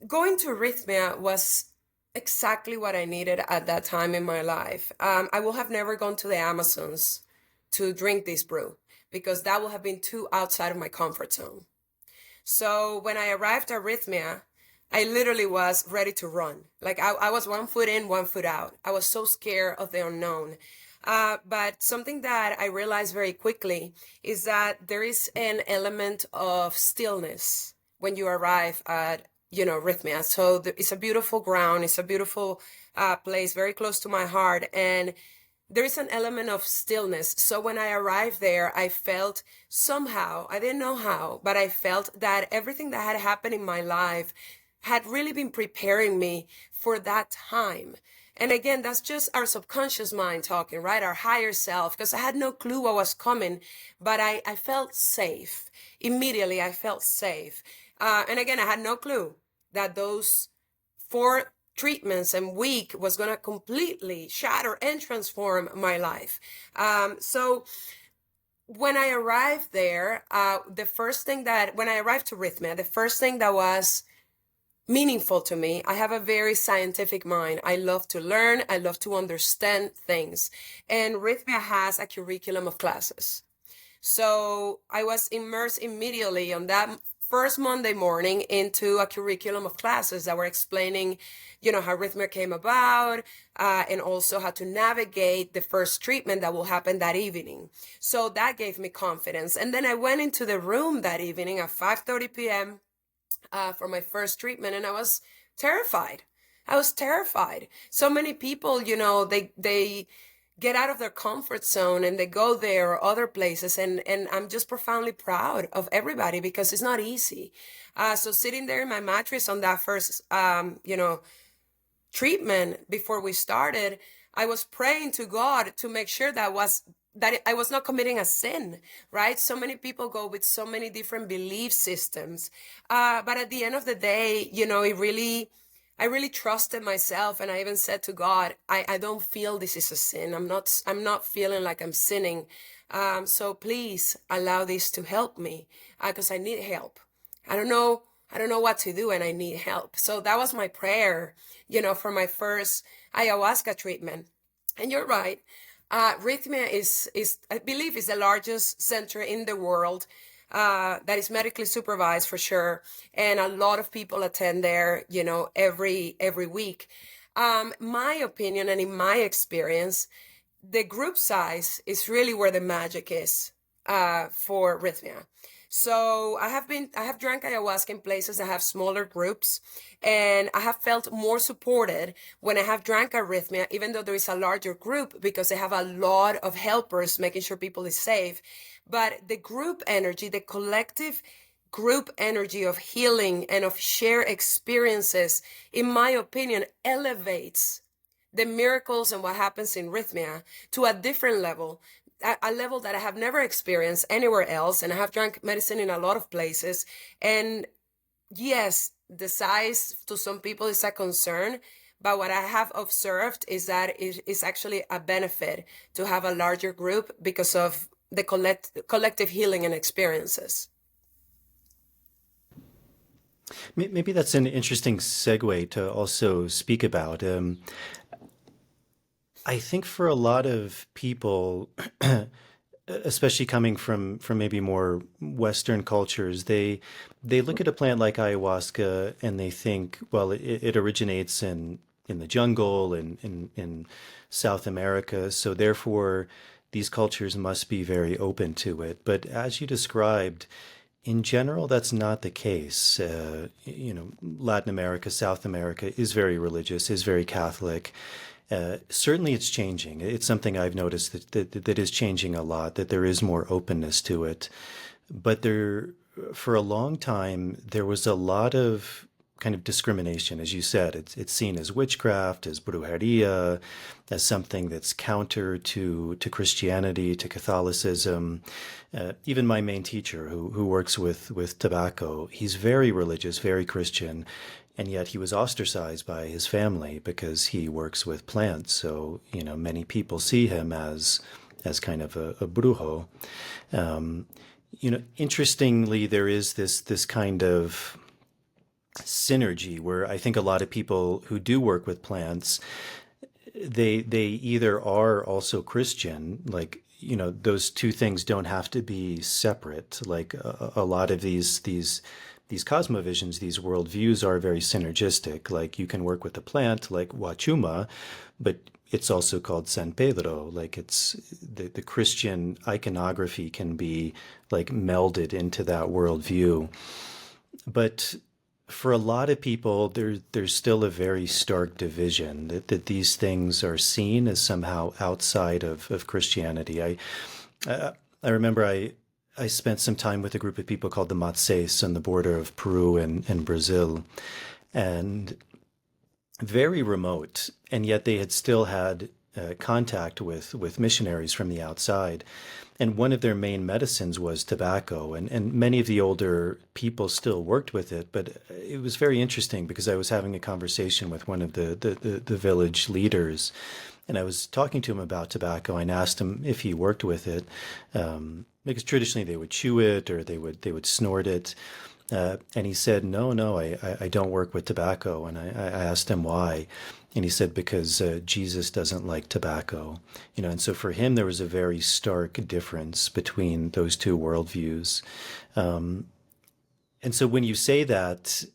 going to Rhythmia was exactly what I needed at that time in my life. I would have never gone to the Amazons to drink this brew because that would have been too outside of my comfort zone. So when I arrived at Rhythmia, I literally was ready to run. Like I was 1 foot in, 1 foot out. I was so scared of the unknown. But something that I realized very quickly is that there is an element of stillness when you arrive at, Rhythmia. So it's a beautiful ground. It's a beautiful place, very close to my heart. And there is an element of stillness. So when I arrived there, I felt somehow, I didn't know how, but I felt that everything that had happened in my life had really been preparing me for that time. And again, that's just our subconscious mind talking, right? Our higher self, because I had no clue what was coming, but I felt safe. Immediately, I felt safe. And again, I had no clue that those 4 treatments and week was going to completely shatter and transform my life. So when I arrived there, when I arrived to Rhythmia, the first thing that was meaningful to me, I have a very scientific mind. I love to learn. I love to understand things. And Rhythmia has a curriculum of classes. So I was immersed immediately on that first Monday morning into a curriculum of classes that were explaining, how Rhythmia came about, and also how to navigate the first treatment that will happen that evening. So that gave me confidence. And then I went into the room that evening at 5:30 p.m. For my first treatment, and I was terrified. So many people, they get out of their comfort zone and they go there or other places, and I'm just profoundly proud of everybody because it's not easy. So sitting there in my mattress on that first, treatment before we started, I was praying to God to make sure that I was not committing a sin, right? So many people go with so many different belief systems. But at the end of the day, I really trusted myself. And I even said to God, I don't feel this is a sin. I'm not feeling like I'm sinning. So please allow this to help me, because I need help. I don't know what to do and I need help. So that was my prayer, for my first ayahuasca treatment. And you're right. Rhythmia is I believe is the largest center in the world that is medically supervised for sure, and a lot of people attend there, every week. My opinion and in my experience, the group size is really where the magic is for Rhythmia. So I have drank ayahuasca in places that have smaller groups, and I have felt more supported when I have drank Arrhythmia, even though there is a larger group, because they have a lot of helpers making sure people is safe. But the group energy, the collective group energy of healing and of shared experiences, in my opinion, elevates the miracles and what happens in Rhythmia to a different level. A level that I have never experienced anywhere else. And I have drank medicine in a lot of places. And yes, the size to some people is a concern, but what I have observed is that it is actually a benefit to have a larger group because of the collective healing and experiences. Maybe that's an interesting segue to also speak about. I think for a lot of people, especially coming from maybe more Western cultures, they look at a plant like ayahuasca and they think, well, it originates in the jungle and in South America, so therefore these cultures must be very open to it. But as you described, in general, that's not the case. Latin America, South America is very religious, is very Catholic. Certainly, it's changing. It's something I've noticed that is changing a lot. That there is more openness to it, but for a long time, there was a lot of kind of discrimination, as you said. It's seen as witchcraft, as brujeria, as something that's counter to Christianity, to Catholicism. Even my main teacher, who works with tobacco, he's very religious, very Christian, and yet he was ostracized by his family because he works with plants. So many people see him as kind of a brujo. Interestingly, there is this kind of synergy where I think a lot of people who do work with plants, they either are also Christian, like those two things don't have to be separate. Like a lot of these cosmovisions, these worldviews are very synergistic. Like you can work with a plant like Wachuma, but it's also called San Pedro. Like it's the Christian iconography can be like melded into that worldview. But for a lot of people, there's still a very stark division that these things are seen as somehow outside of Christianity. I remember I spent some time with a group of people called the Matses on the border of Peru and Brazil, and very remote, and yet they had still had contact with missionaries from the outside. And one of their main medicines was tobacco, and many of the older people still worked with it. But it was very interesting because I was having a conversation with one of the village leaders, and I was talking to him about tobacco. And asked him if he worked with it, because traditionally they would chew it or they would snort it. And he said, no, I don't work with tobacco. And I asked him why. And he said, because Jesus doesn't like tobacco. And so for him, there was a very stark difference between those two worldviews. And so when you say that,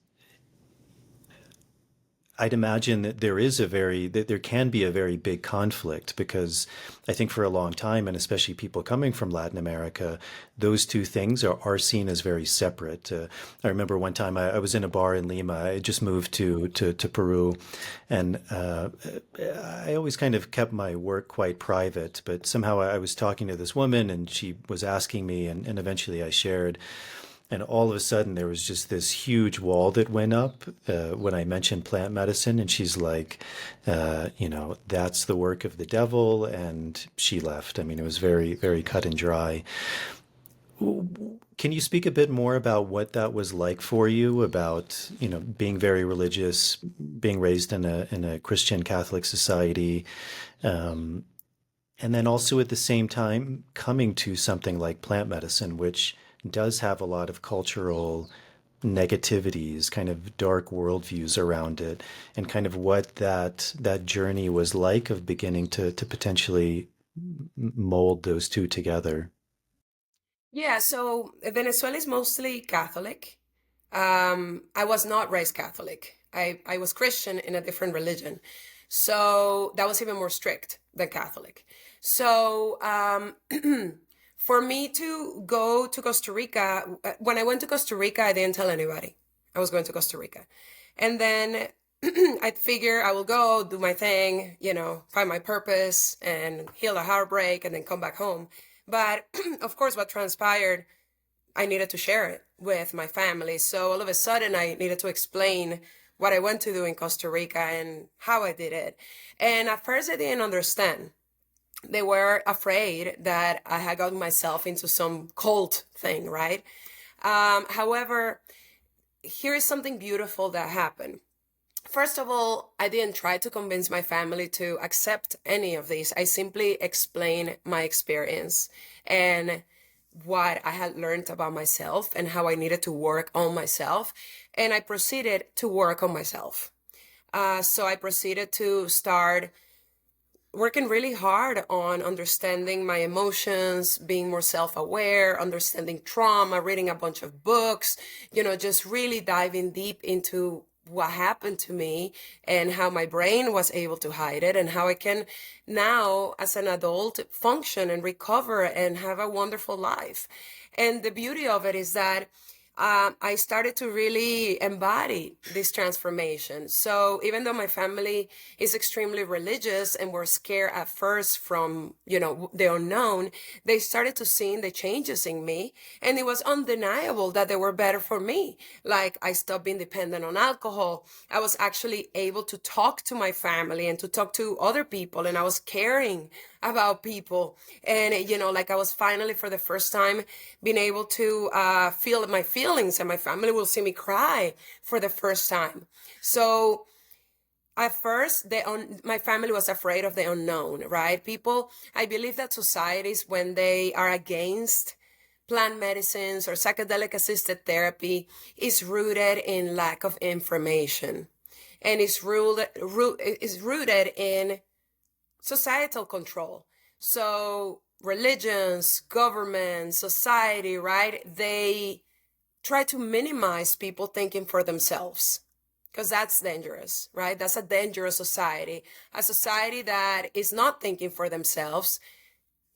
I'd imagine that there can be a very big conflict because I think for a long time, and especially people coming from Latin America, those two things are seen as very separate. I remember one time I was in a bar in Lima. I had just moved to Peru, and I always kind of kept my work quite private. But somehow I was talking to this woman, and she was asking me, and eventually I shared. And all of a sudden, there was just this huge wall that went up when I mentioned plant medicine. And she's like, that's the work of the devil. And she left. I mean, it was very, very cut and dry. Can you speak a bit more about what that was like for you, about, being very religious, being raised in a Christian Catholic society, and then also at the same time coming to something like plant medicine, which does have a lot of cultural negativities, kind of dark worldviews around it, and kind of what that journey was like of beginning to potentially mold those two together. Yeah, so Venezuela is mostly Catholic. I was not raised Catholic. I was Christian in a different religion. So that was even more strict than Catholic. So for me to go to Costa Rica, when I went to Costa Rica, I didn't tell anybody I was going to Costa Rica. And then I'd figure I will go do my thing, find my purpose and heal a heartbreak and then come back home. But of course, what transpired, I needed to share it with my family. So all of a sudden, I needed to explain what I went to do in Costa Rica and how I did it. And at first, I didn't understand. They were afraid that I had gotten myself into some cult thing, right? However, here is something beautiful that happened. First of all, I didn't try to convince my family to accept any of this. I simply explained my experience and what I had learned about myself and how I needed to work on myself. And I proceeded to work on myself. So I proceeded to start working really hard on understanding my emotions, being more self-aware, understanding trauma, reading a bunch of books, just really diving deep into what happened to me and how my brain was able to hide it and how I can now, as an adult, function and recover and have a wonderful life. And the beauty of it is that I started to really embody this transformation. So even though my family is extremely religious and were scared at first from, the unknown, they started to see the changes in me. And it was undeniable that they were better for me. Like, I stopped being dependent on alcohol. I was actually able to talk to my family and to talk to other people. And I was caring about people. And, like, I was finally, for the first time, being able to feel my feelings, and my family will see me cry for the first time. So at first, my family was afraid of the unknown, right? I believe that societies, when they are against plant medicines or psychedelic assisted therapy, is rooted in lack of information, and is rooted in societal control. So religions, government, society, right? They try to minimize people thinking for themselves, because that's dangerous, right? That's a dangerous society. A society that is not thinking for themselves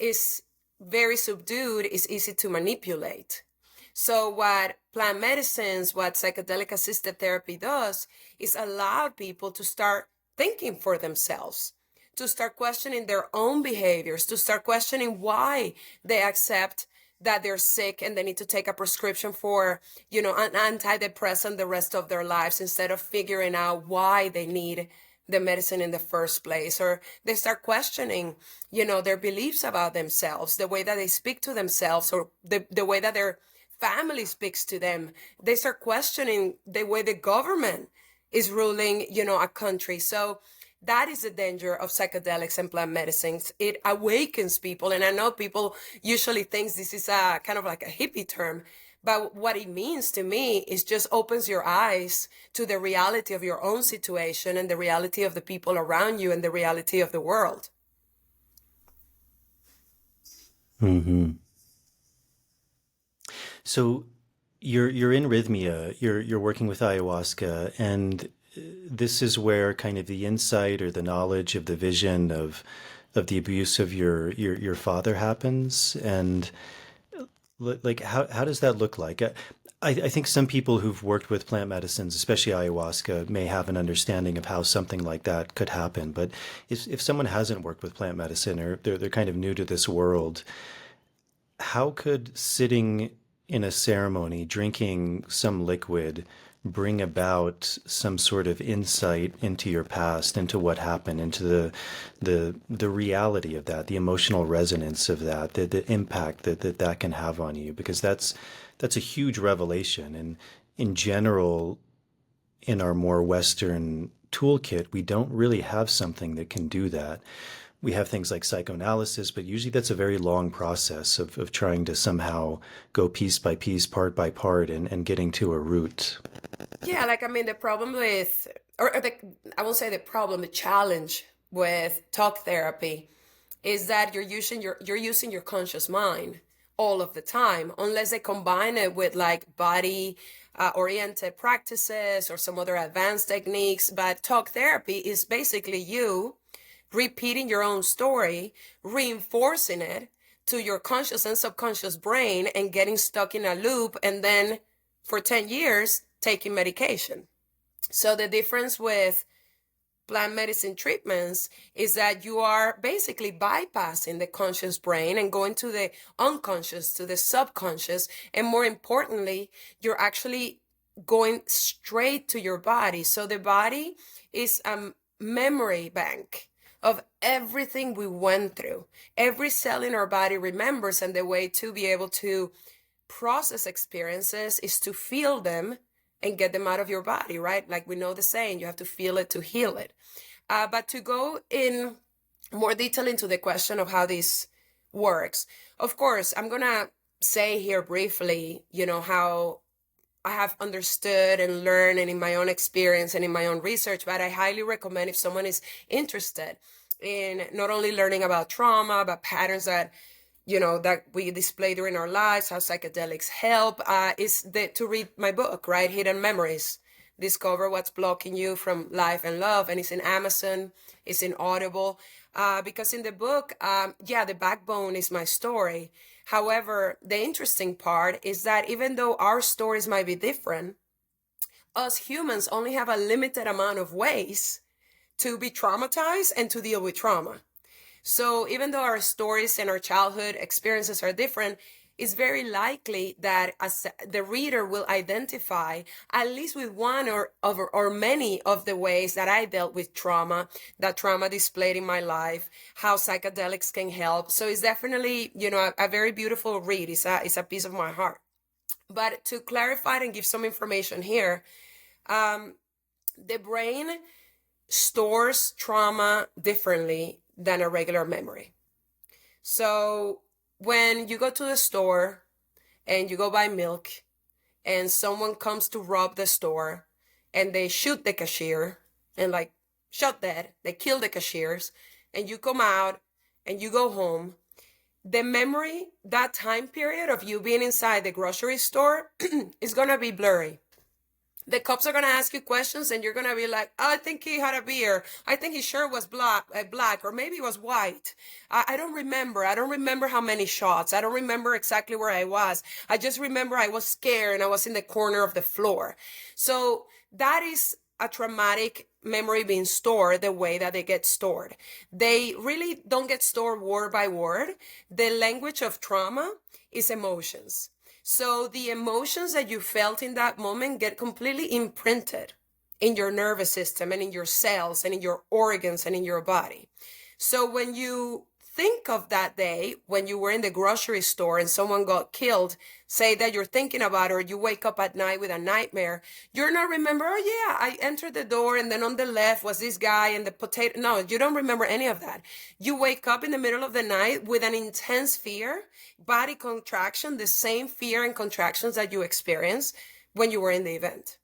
is very subdued, is easy to manipulate. So what plant medicines, what psychedelic assisted therapy does, is allow people to start thinking for themselves, to start questioning their own behaviors, to start questioning why they accept that they're sick and they need to take a prescription for, an antidepressant the rest of their lives, instead of figuring out why they need the medicine in the first place. Or they start questioning, their beliefs about themselves, the way that they speak to themselves, or the way that their family speaks to them. They start questioning the way the government is ruling, a country. So that is the danger of psychedelics and plant medicines. It awakens people. And I know people usually think this is a kind of like a hippie term, but what it means to me is just opens your eyes to the reality of your own situation and the reality of the people around you and the reality of the world. Mm-hmm. So you're in Rhythmia, you're working with ayahuasca, and this is where kind of the insight or the knowledge of the vision of the abuse of your father happens. And like how does that look like? I think some people who've worked with plant medicines, especially ayahuasca, may have an understanding of how something like that could happen. But if someone hasn't worked with plant medicine, or they're kind of new to this world, how could sitting in a ceremony, drinking some liquid, bring about some sort of insight into your past, into what happened, into the reality of that, the emotional resonance of that, the impact that can have on you? Because that's a huge revelation. And in general, in our more Western toolkit, we don't really have something that can do that. We have things like psychoanalysis, but usually that's a very long process of trying to somehow go piece by piece, part by part, and getting to a root. Yeah, the problem with, I won't say the problem, the challenge with talk therapy is that you're using your conscious mind all of the time, unless they combine it with like body oriented practices or some other advanced techniques. But talk therapy is basically you repeating your own story, reinforcing it to your conscious and subconscious brain, and getting stuck in a loop, and then for 10 years taking medication. So the difference with plant medicine treatments is that you are basically bypassing the conscious brain and going to the unconscious, to the subconscious, and more importantly, you're actually going straight to your body. So the body is a memory bank of everything we went through. Every cell in our body remembers, and the way to be able to process experiences is to feel them and get them out of your body, right? Like we know the saying, you have to feel it to heal it. But to go in more detail into the question of how this works, of course, I'm going to say here briefly, how I have understood and learned and in my own experience and in my own research, but I highly recommend if someone is interested in not only learning about trauma, but patterns that that we display during our lives, how psychedelics help, to read my book, right? Hidden Memories. Discover what's blocking you from life and love. And it's in Amazon, it's in Audible. Because in the book, the backbone is my story. However, the interesting part is that even though our stories might be different, us humans only have a limited amount of ways to be traumatized and to deal with trauma. So even though our stories and our childhood experiences are different, it's very likely that the reader will identify at least with one or many of the ways that I dealt with trauma, that trauma displayed in my life, how psychedelics can help. So it's definitely, a very beautiful read. It's a piece of my heart. But to clarify and give some information here, the brain stores trauma differently than a regular memory. So when you go to the store and you go buy milk and someone comes to rob the store and they shoot the cashier and shot dead, they kill the cashiers, and you come out and you go home, the memory, that time period of you being inside the grocery store is going to be blurry. The cops are going to ask you questions and you're going to be like, oh, I think he had a beer. I think his shirt was black, or maybe it was white. I don't remember. I don't remember how many shots. I don't remember exactly where I was. I just remember I was scared and I was in the corner of the floor. So that is a traumatic memory being stored the way that they get stored. They really don't get stored word by word. The language of trauma is emotions. So the emotions that you felt in that moment get completely imprinted in your nervous system and in your cells and in your organs and in your body. So when you think of that day when you were in the grocery store and someone got killed, say that you're thinking about it, or you wake up at night with a nightmare, you're not remember, oh yeah, I entered the door and then on the left was this guy and the potato. No, you don't remember any of that. You wake up in the middle of the night with an intense fear, body contraction, the same fear and contractions that you experienced when you were in the event.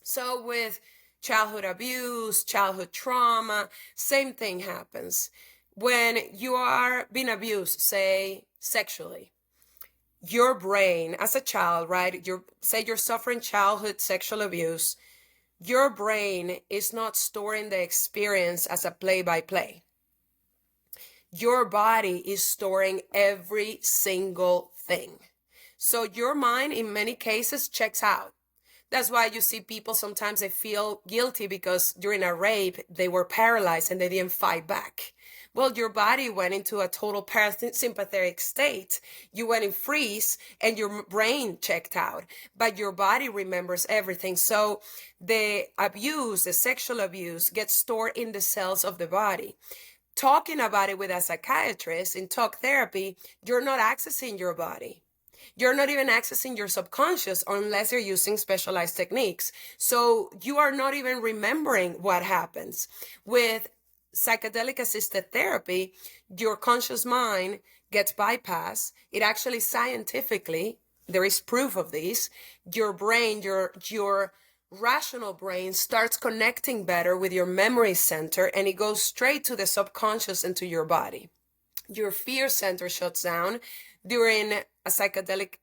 So with childhood abuse, childhood trauma, same thing happens. When you are being abused, say sexually, your brain as a child, right? Say you're suffering childhood sexual abuse, your brain is not storing the experience as a play-by-play. Your body is storing every single thing. So your mind in many cases checks out. That's why you see people sometimes they feel guilty because during a rape, they were paralyzed and they didn't fight back. Well, your body went into a total parasympathetic state. You went in freeze and your brain checked out, but your body remembers everything. So the abuse, the sexual abuse, gets stored in the cells of the body. Talking about it with a psychiatrist in talk therapy, you're not accessing your body. You're not even accessing your subconscious unless you're using specialized techniques. So you are not even remembering what happens. With psychedelic assisted therapy, your conscious mind gets bypassed. It actually scientifically, there is proof of this, your brain, your rational brain starts connecting better with your memory center and it goes straight to the subconscious and to your body. Your fear center shuts down during a psychedelic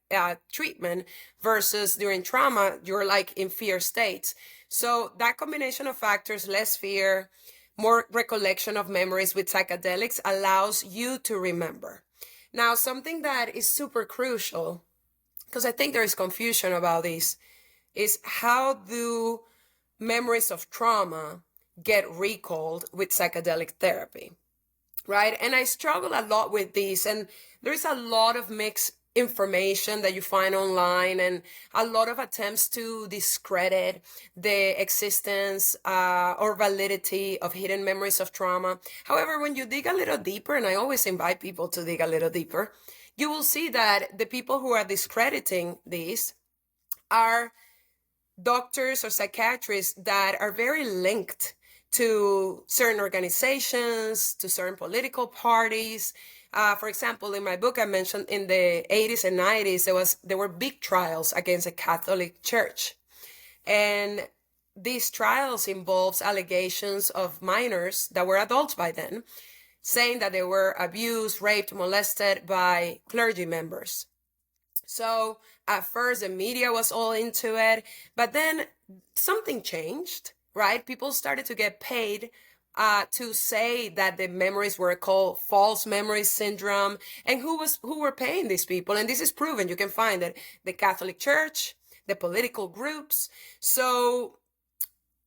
treatment versus during trauma, you're like in fear states. So that combination of factors, less fear, more recollection of memories with psychedelics allows you to remember. Now, something that is super crucial, because I think there is confusion about this, is how do memories of trauma get recalled with psychedelic therapy, right? And I struggle a lot with this, and there is a lot of mixed information that you find online and a lot of attempts to discredit the existence or validity of hidden memories of trauma. However, when you dig a little deeper, and I always invite people to dig a little deeper, you will see that the people who are discrediting these are doctors or psychiatrists that are very linked to certain organizations, to certain political parties. For example, in my book, I mentioned in the 80s and 90s, there were big trials against the Catholic Church. And these trials involved allegations of minors that were adults by then, saying that they were abused, raped, molested by clergy members. So at first the media was all into it, but then something changed, right? People started to get paid to say that the memories were called false memory syndrome. And who were paying these people? And this is proven. You can find it. The Catholic Church, the political groups. So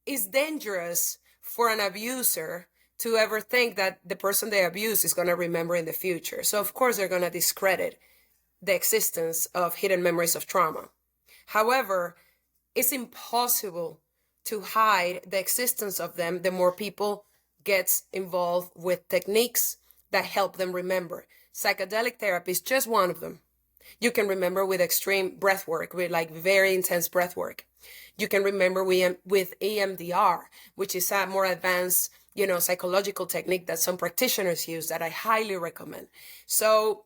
it's dangerous for an abuser to ever think that the person they abuse is going to remember in the future. So of course they're going to discredit the existence of hidden memories of trauma. However, it's impossible to hide the existence of them the more people get involved with techniques that help them remember. Psychedelic therapy is just one of them. You can remember with extreme breath work, with like very intense breath work. You can remember with EMDR, which is a more advanced, psychological technique that some practitioners use that I highly recommend. So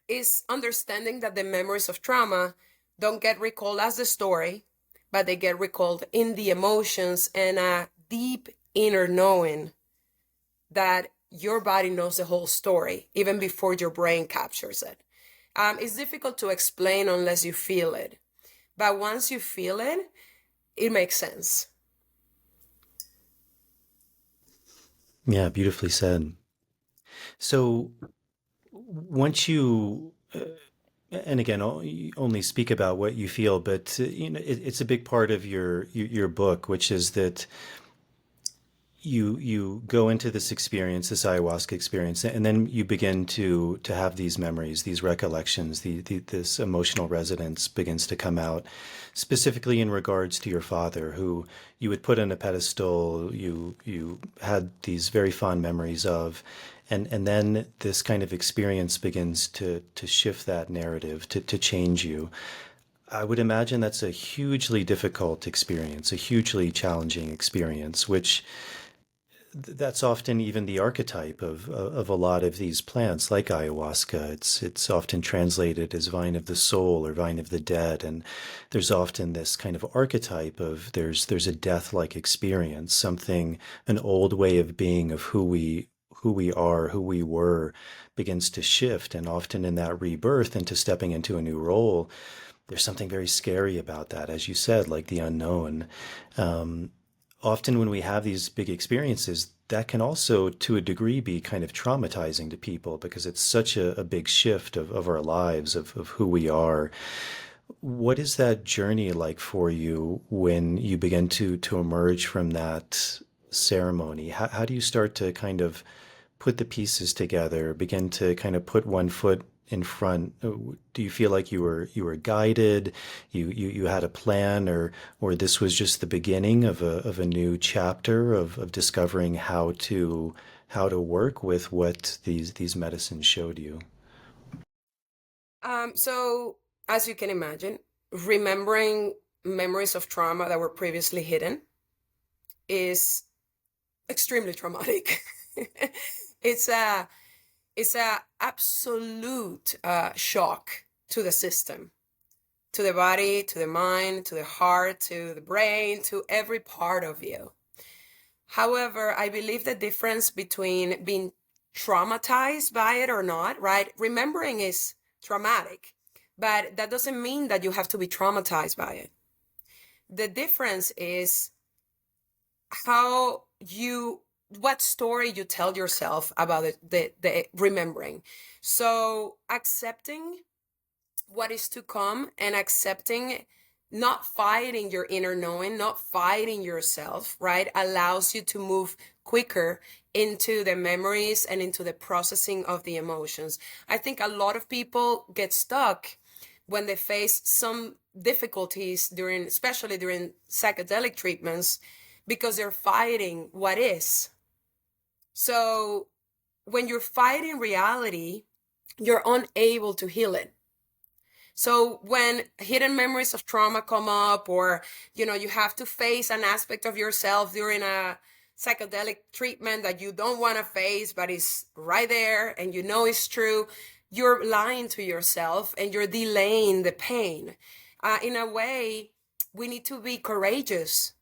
is understanding that the memories of trauma don't get recalled as the story, but they get recalled in the emotions and a deep inner knowing that your body knows the whole story, even before your brain captures it. It's difficult to explain unless you feel it. But once you feel it, it makes sense. Yeah, beautifully said. So once you, and again, you only speak about what you feel, but it's a big part of your book, which is that you go into this experience, this ayahuasca experience, and then you begin to have these memories, these recollections, this emotional resonance begins to come out, specifically in regards to your father, who you would put on a pedestal, you had these very fond memories of, and then this kind of experience begins to shift that narrative, to change you. I would imagine that's a hugely difficult experience, a hugely challenging experience, which that's often even the archetype of a lot of these plants, like ayahuasca. It's often translated as vine of the soul or vine of the dead, and there's often this kind of archetype of there's a death-like experience, something, an old way of being of who we are, who we were, begins to shift, and often in that rebirth into stepping into a new role, there's something very scary about that, as you said, like the unknown. Often when we have these big experiences, that can also, to a degree, be kind of traumatizing to people because it's such a big shift of our lives, of who we are. What is that journey like for you when you begin to emerge from that ceremony? How do you start to kind of put the pieces together, begin to kind of put one foot in front? Do you feel like you were guided, you had a plan, or this was just the beginning of a new chapter of discovering how to work with what these medicines showed you? So as you can imagine, remembering memories of trauma that were previously hidden is extremely traumatic. it's a absolute shock to the system, to the body, to the mind, to the heart, to the brain, to every part of you. However, I believe the difference between being traumatized by it or not, right? Remembering is traumatic, but that doesn't mean that you have to be traumatized by it. The difference is what story you tell yourself about the remembering. So accepting what is to come and accepting, not fighting your inner knowing, not fighting yourself, right, allows you to move quicker into the memories and into the processing of the emotions. I think a lot of people get stuck when they face some difficulties especially during psychedelic treatments, because they're fighting what is. So when you're fighting reality, you're unable to heal it. So when hidden memories of trauma come up, or, you have to face an aspect of yourself during a psychedelic treatment that you don't want to face, but it's right there and it's true, you're lying to yourself and you're delaying the pain. In a way, we need to be courageous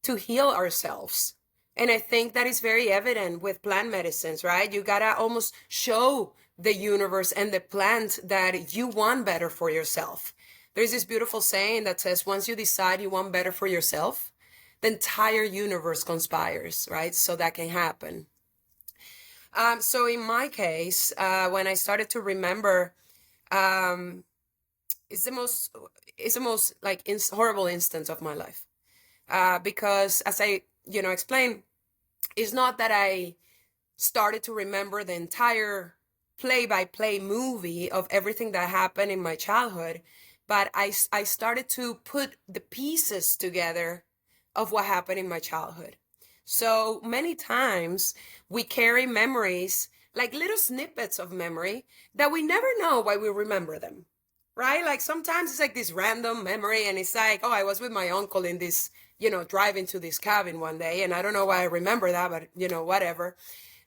to heal ourselves. And I think that is very evident with plant medicines, right? You gotta almost show the universe and the plant that you want better for yourself. There's this beautiful saying that says, once you decide you want better for yourself, the entire universe conspires, right? So that can happen. So in my case, when I started to remember, it's the most like horrible instance of my life. Because as I, explained, it's not that I started to remember the entire play-by-play movie of everything that happened in my childhood, but I started to put the pieces together of what happened in my childhood. So many times we carry memories, like little snippets of memory, that we never know why we remember them, right? Like sometimes it's like this random memory, and it's like, oh, I was with my uncle in this, driving to this cabin one day, and I don't know why I remember that, but, whatever.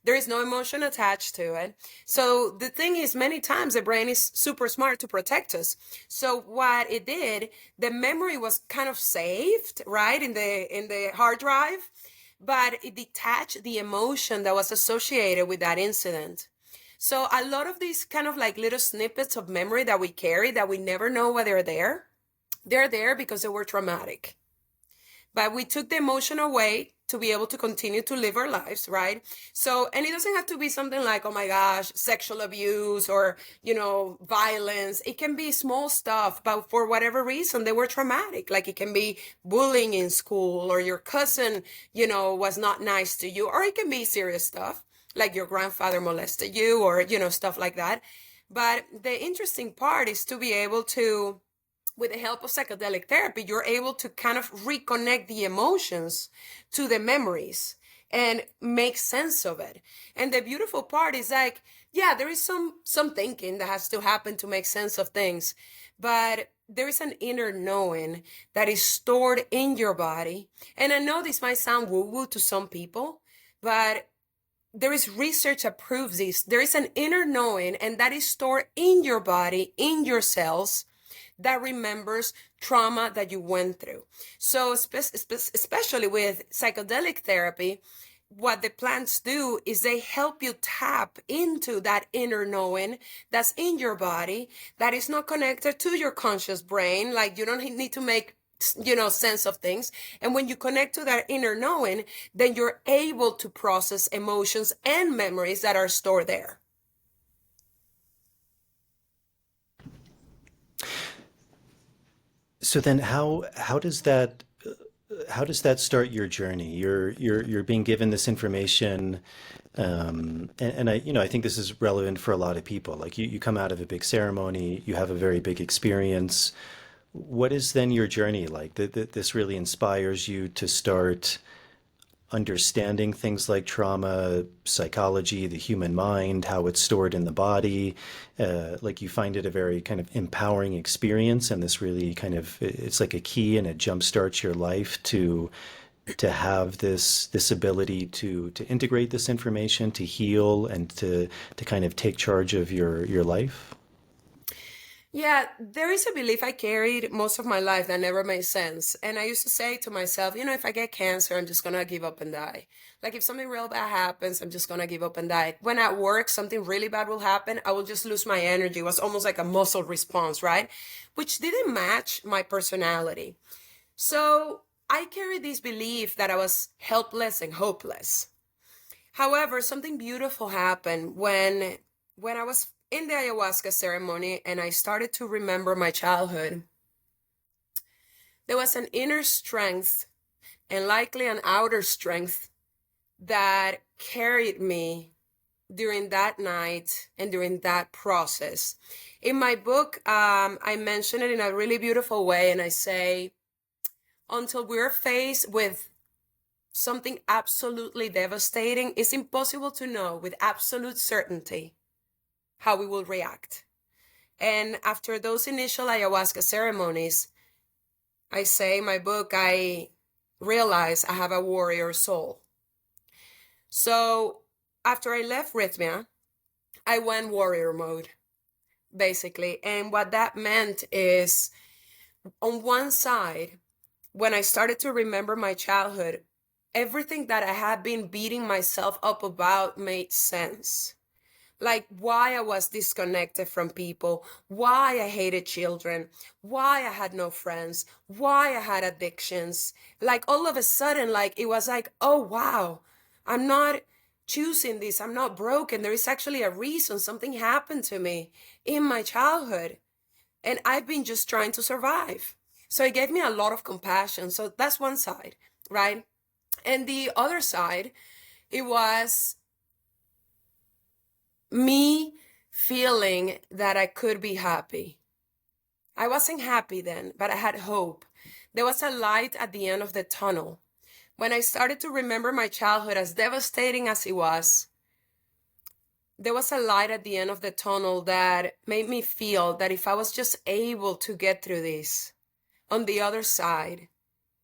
There is no emotion attached to it. So the thing is, many times the brain is super smart to protect us. So what it did, the memory was kind of saved, right, in the hard drive, but it detached the emotion that was associated with that incident. So a lot of these kind of like little snippets of memory that we carry that we never know why they're there because they were traumatic. But we took the emotion away to be able to continue to live our lives, right? So, and it doesn't have to be something like, oh my gosh, sexual abuse or, violence. It can be small stuff, but for whatever reason, they were traumatic. Like it can be bullying in school, or your cousin, was not nice to you, or it can be serious stuff, like your grandfather molested you, or, stuff like that. But the interesting part is to be able to, with the help of psychedelic therapy, you're able to kind of reconnect the emotions to the memories and make sense of it. And the beautiful part is like, yeah, there is some thinking that has to happen to make sense of things, but there is an inner knowing that is stored in your body. And I know this might sound woo-woo to some people, but there is research that proves this. There is an inner knowing, and that is stored in your body, in your cells, that remembers trauma that you went through. So especially with psychedelic therapy, what the plants do is they help you tap into that inner knowing that's in your body, that is not connected to your conscious brain. Like you don't need to make sense of things. And when you connect to that inner knowing, then you're able to process emotions and memories that are stored there. So then, how does that start your journey? You're being given this information, and I think this is relevant for a lot of people. Like you come out of a big ceremony, you have a very big experience. What is then your journey like? That this really inspires you to start understanding things like trauma, psychology, the human mind, how it's stored in the body. Like you find it a very kind of empowering experience, and this really kind of, it's like a key, and it jumpstarts your life to have this ability to integrate this information, to heal, and to kind of take charge of your life. Yeah, there is a belief I carried most of my life that never made sense. And I used to say to myself, if I get cancer, I'm just gonna give up and die. Like if something real bad happens, I'm just gonna give up and die. When at work something really bad will happen, I will just lose my energy. It was almost like a muscle response, right? Which didn't match my personality. So I carried this belief that I was helpless and hopeless. However, something beautiful happened when I was in the ayahuasca ceremony and I started to remember my childhood. There was an inner strength and likely an outer strength that carried me during that night and during that process. In my book, I mention it in a really beautiful way, and I say, until we're faced with something absolutely devastating, it's impossible to know with absolute certainty how we will react. And after those initial ayahuasca ceremonies, I say in my book, I realized I have a warrior soul. So after I left Rhythmia, I went warrior mode, basically. And what that meant is, on one side, when I started to remember my childhood, everything that I had been beating myself up about made sense. Like why I was disconnected from people, why I hated children, why I had no friends, why I had addictions. Like all of a sudden, like it was like, oh wow, I'm not choosing this. I'm not broken. There is actually a reason. Something happened to me in my childhood, and I've been just trying to survive. So it gave me a lot of compassion. So that's one side, right? And the other side, it was me feeling that I could be happy. I wasn't happy then, but I had hope. There was a light at the end of the tunnel. When I started to remember my childhood, as devastating as it was, there was a light at the end of the tunnel that made me feel that if I was just able to get through this, on the other side,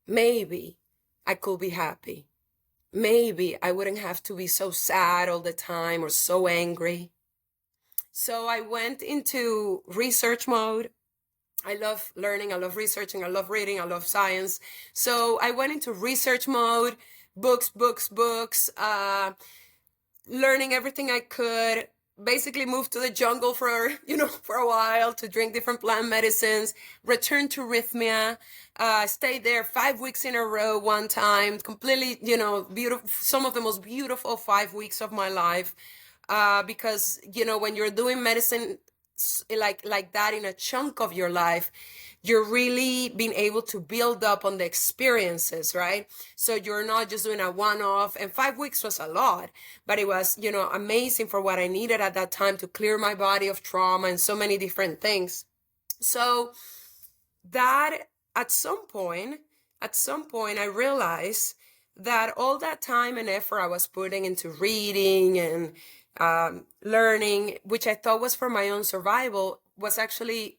maybe I could be happy. Maybe I wouldn't have to be so sad all the time or so angry. So I went into research mode. I love learning, I love researching, I love reading, I love science. So I went into research mode, books, learning everything I could. Basically moved to the jungle for a while to drink different plant medicines, returned to Rhythmia, stayed there 5 weeks in a row one time, completely, beautiful, some of the most beautiful 5 weeks of my life. Because, when you're doing medicine like that in a chunk of your life, you're really being able to build up on the experiences, right? So you're not just doing a one-off, and 5 weeks was a lot, but it was, amazing for what I needed at that time to clear my body of trauma and so many different things. So that at some point, I realized that all that time and effort I was putting into reading and learning, which I thought was for my own survival, was actually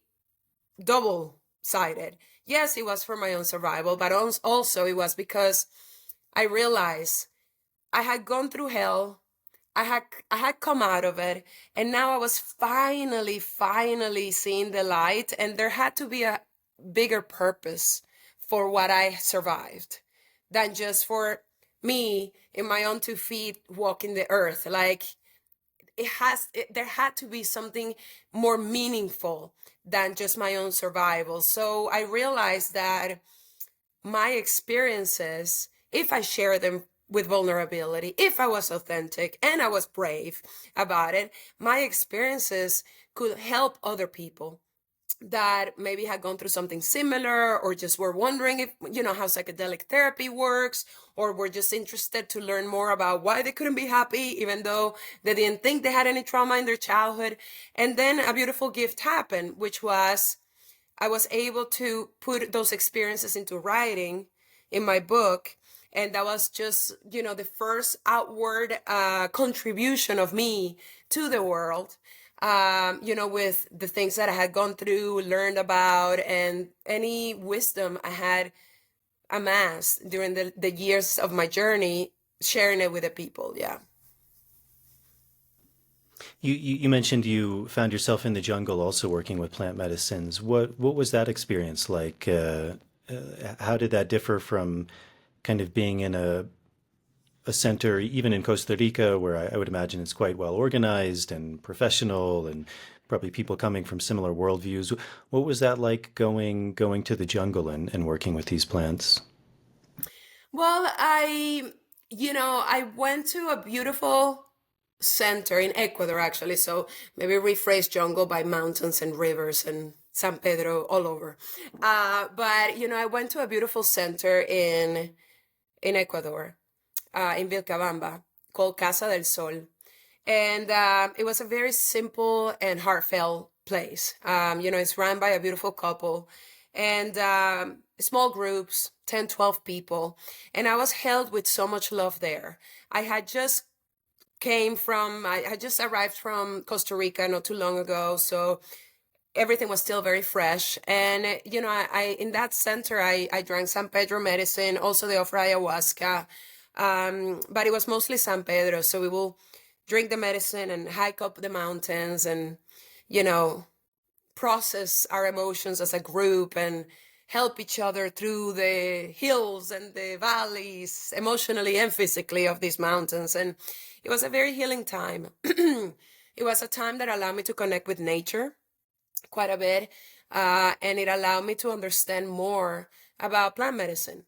double-sided. Yes, it was for my own survival, but also it was because I realized I had gone through hell. I had come out of it, and now I was finally seeing the light, and there had to be a bigger purpose for what I survived than just for me in my own 2 feet walking the earth. Like there had to be something more meaningful than just my own survival. So I realized that my experiences, if I share them with vulnerability, if I was authentic and I was brave about it, my experiences could help other people that maybe had gone through something similar, or just were wondering if, how psychedelic therapy works, or were just interested to learn more about why they couldn't be happy, even though they didn't think they had any trauma in their childhood. And then a beautiful gift happened, which was I was able to put those experiences into writing in my book. And that was just, the first outward contribution of me to the world. With the things that I had gone through, learned about, and any wisdom I had amassed during the years of my journey, sharing it with the people. Yeah. You mentioned you found yourself in the jungle also working with plant medicines. What was that experience like? How did that differ from kind of being in a center, even in Costa Rica, where I would imagine it's quite well organized and professional, and probably people coming from similar worldviews? What was that like going to the jungle and working with these plants? Well, I went to a beautiful center in Ecuador, actually. So maybe rephrase jungle by mountains and rivers and San Pedro all over. But I went to a beautiful center in Ecuador, in Vilcabamba, called Casa del Sol. And it was a very simple and heartfelt place. It's run by a beautiful couple, and small groups, 10, 12 people. And I was held with so much love there. I had just arrived from Costa Rica not too long ago. So everything was still very fresh. And, I in that center, I drank San Pedro medicine. Also, they offer ayahuasca. But it was mostly San Pedro. So we will drink the medicine and hike up the mountains and, process our emotions as a group and help each other through the hills and the valleys, emotionally and physically, of these mountains. And it was a very healing time. It was a time that allowed me to connect with nature quite a bit. And it allowed me to understand more about plant medicine,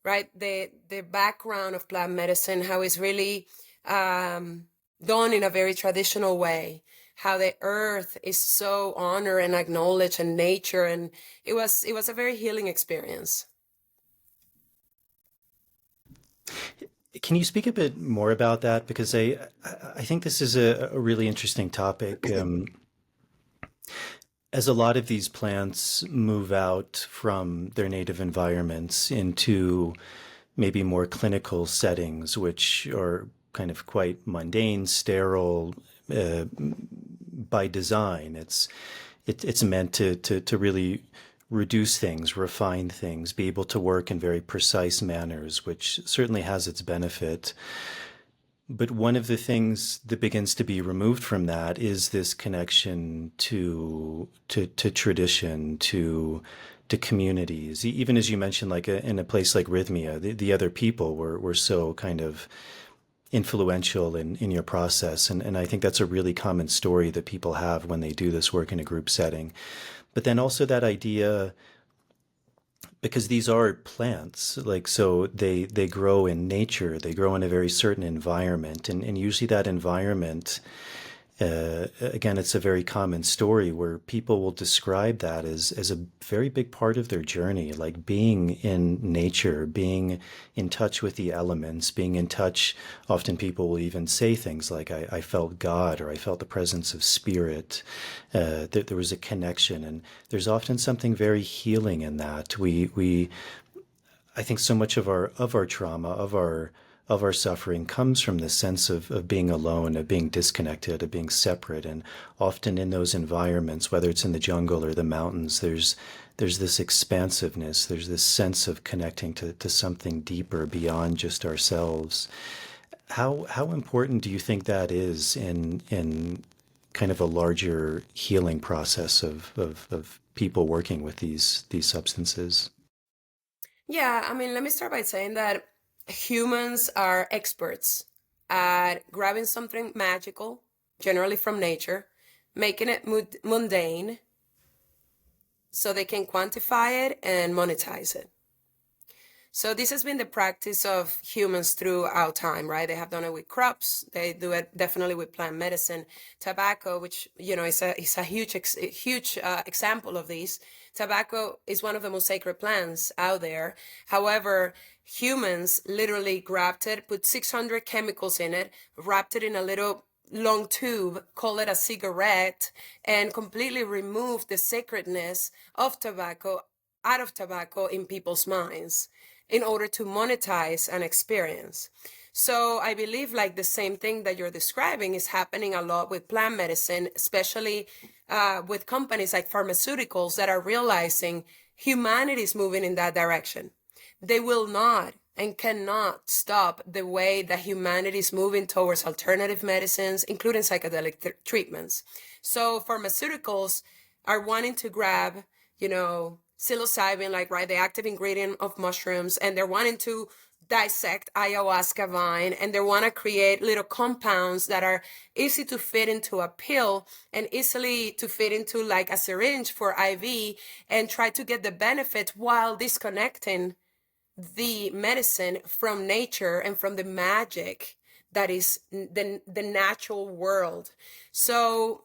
right? The background of plant medicine, how it's really done in a very traditional way, how the earth is so honored and acknowledged, and nature. And it was a very healing experience. Can you speak a bit more about that? Because I think this is a really interesting topic. As a lot of these plants move out from their native environments into maybe more clinical settings, which are kind of quite mundane, sterile, by design. It's meant to really reduce things, refine things, be able to work in very precise manners, which certainly has its benefit. But one of the things that begins to be removed from that is this connection to tradition, to communities. Even as you mentioned, like in a place like Rhythmia, the other people were so kind of influential in your process. And I think that's a really common story that people have when they do this work in a group setting. But then also that idea, because these are plants, like, so they grow in nature, they grow in a very certain environment. And usually that environment, again, it's a very common story where people will describe that as a very big part of their journey, like being in nature, being in touch with the elements, being in touch. Often people will even say things like, I felt God, or I felt the presence of spirit, that there was a connection. And there's often something very healing in that. I think so much of our trauma, of our suffering comes from this sense of being alone, of being disconnected, of being separate. And often in those environments, whether it's in the jungle or the mountains, there's this expansiveness, there's this sense of connecting to something deeper beyond just ourselves. How important do you think that is in kind of a larger healing process of people working with these substances? Yeah, I mean, let me start by saying that humans are experts at grabbing something magical, generally from nature, making it mundane so they can quantify it and monetize it. So this has been the practice of humans throughout time, right? They have done it with crops. They do it definitely with plant medicine, tobacco, which is a huge example of this. Tobacco is one of the most sacred plants out there. However, humans literally grabbed it, put 600 chemicals in it, wrapped it in a little long tube, call it a cigarette, and completely removed the sacredness of tobacco out of tobacco in people's minds in order to monetize an experience. So I believe like the same thing that you're describing is happening a lot with plant medicine, especially with companies like pharmaceuticals that are realizing humanity is moving in that direction. They will not and cannot stop the way that humanity is moving towards alternative medicines, including psychedelic treatments. So pharmaceuticals are wanting to grab, psilocybin, like, right, the active ingredient of mushrooms, and they're wanting to dissect ayahuasca vine, and they want to create little compounds that are easy to fit into a pill and easily to fit into like a syringe for IV, and try to get the benefit while disconnecting the medicine from nature and from the magic that is the natural world. So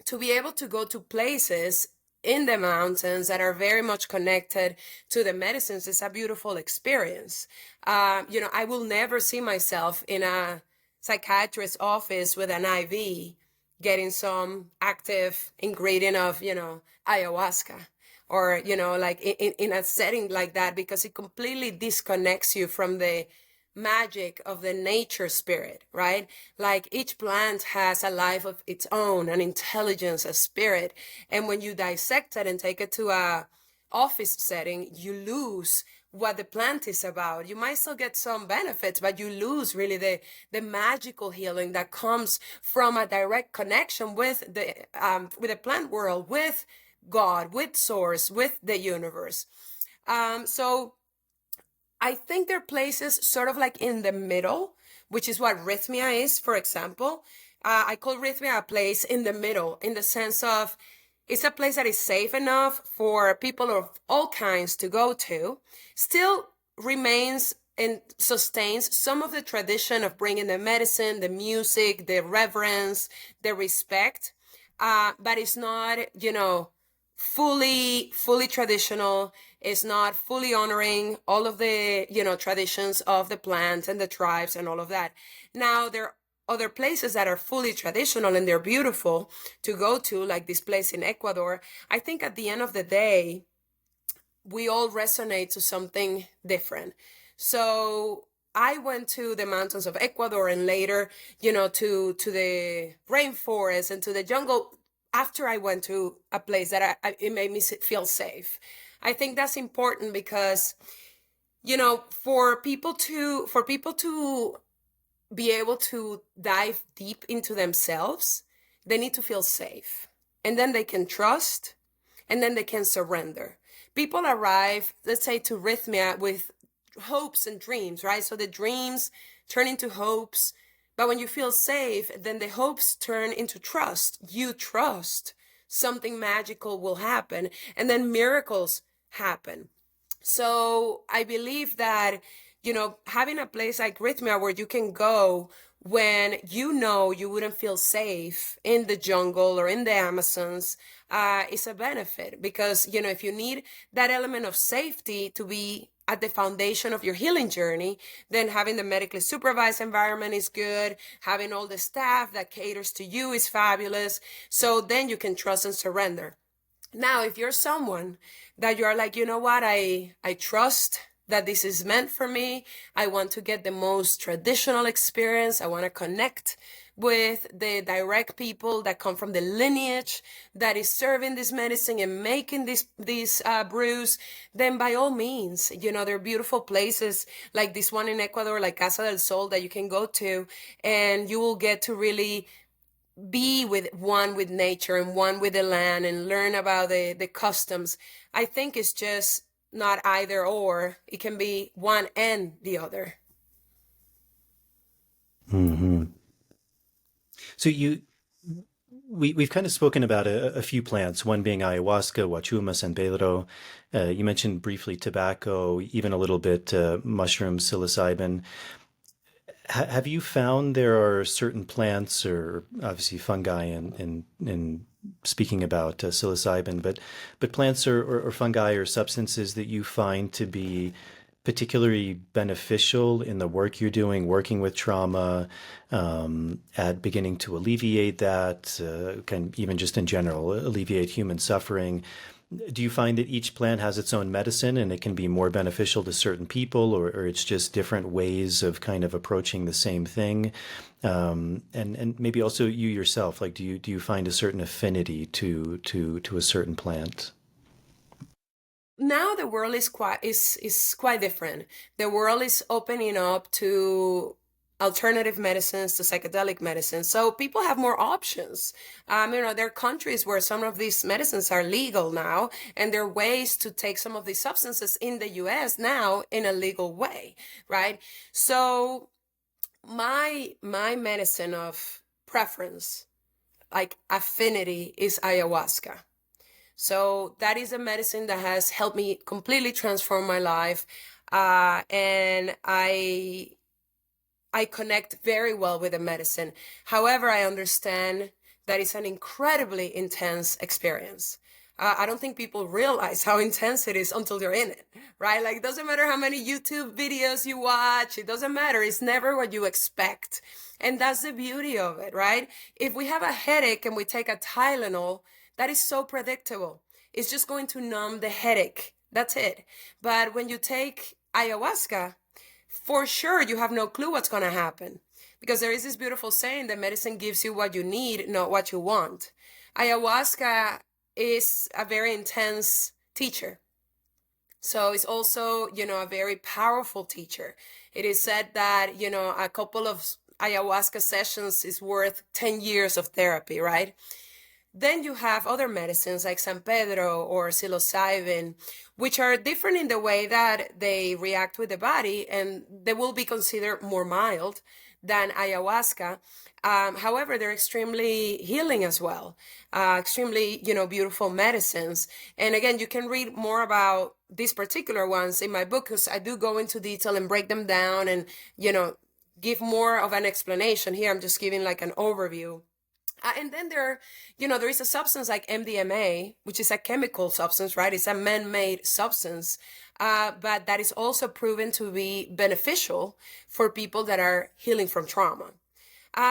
to be able to go to places in the mountains that are very much connected to the medicines is a beautiful experience. I will never see myself in a psychiatrist's office with an IV getting some active ingredient of, ayahuasca, or, like in a setting like that, because it completely disconnects you from the magic of the nature spirit, right? Like each plant has a life of its own, an intelligence, a spirit. And when you dissect it and take it to a office setting, you lose what the plant is about. You might still get some benefits, but you lose really the magical healing that comes from a direct connection with the plant world, with God, with source, with the universe. So I think there are places sort of like in the middle, which is what rhythmia is, for example. I call rhythmia a place in the middle, in the sense of it's a place that is safe enough for people of all kinds to go to, still remains and sustains some of the tradition of bringing the medicine, the music, the reverence, the respect, but it's not, fully traditional. It's not fully honoring all of the traditions of the plants and the tribes and all of that. Now there are other places that are fully traditional and they're beautiful to go to, like this place in Ecuador. I think at the end of the day, we all resonate to something different. So I went to the mountains of Ecuador and later, to the rainforest and to the jungle after I went to a place that it made me feel safe. I think that's important because, for people to be able to dive deep into themselves, they need to feel safe. And then they can trust, and then they can surrender. People arrive, let's say, to rhythmia with hopes and dreams, right? So the dreams turn into hopes. But when you feel safe, then the hopes turn into trust. You trust something magical will happen, and then miracles happen. So I believe that, having a place like rhythmia where you can go when you wouldn't feel safe in the jungle or in the Amazons is a benefit, because, if you need that element of safety to be at the foundation of your healing journey, then having the medically supervised environment is good. Having all the staff that caters to you is fabulous. So then you can trust and surrender. Now, if you're someone that you're like, you know what, I trust that this is meant for me. I want to get the most traditional experience. I want to connect with the direct people that come from the lineage that is serving this medicine and making these brews, then by all means, there are beautiful places like this one in Ecuador, like Casa del Sol, that you can go to, and you will get to really be one with nature and one with the land and learn about the customs. I think it's just not either or. It can be one and the other. Mm-hmm. So we've kind of spoken about a few plants, one being ayahuasca, huachuma, San Pedro. You mentioned briefly tobacco, even a little bit mushroom, psilocybin. Have you found there are certain plants, or obviously fungi, and speaking about psilocybin, but plants or fungi or substances that you find to be particularly beneficial in the work you're doing, working with trauma, at beginning to alleviate that, can even just in general alleviate human suffering? Do you find that each plant has its own medicine and it can be more beneficial to certain people, or it's just different ways of kind of approaching the same thing? And maybe also you yourself, like, do you find a certain affinity to a certain plant? Now the world is quite different. The world is opening up to alternative medicines, to psychedelic medicine. So people have more options. There are countries where some of these medicines are legal now, and there are ways to take some of these substances in the US now in a legal way, right? So my medicine of preference, like affinity, is ayahuasca. So that is a medicine that has helped me completely transform my life. And I connect very well with the medicine. However, I understand that it's an incredibly intense experience. I don't think people realize how intense it is until they're in it, right? Like, it doesn't matter how many YouTube videos you watch. It doesn't matter. It's never what you expect. And that's the beauty of it, right? If we have a headache and we take a Tylenol, that is so predictable. It's just going to numb the headache. That's it. But when you take ayahuasca, for sure you have no clue what's going to happen. Because there is this beautiful saying that medicine gives you what you need, not what you want. Ayahuasca is a very intense teacher. So it's also, a very powerful teacher. It is said that, a couple of ayahuasca sessions is worth 10 years of therapy, right? Then you have other medicines like San Pedro or psilocybin, which are different in the way that they react with the body, and they will be considered more mild than ayahuasca. However, they're extremely healing as well, extremely, beautiful medicines. And again, you can read more about these particular ones in my book, because I do go into detail and break them down and, give more of an explanation. Here I'm just giving like an overview. And then there is a substance like MDMA, which is a chemical substance, right? It's a man-made substance, but that is also proven to be beneficial for people that are healing from trauma.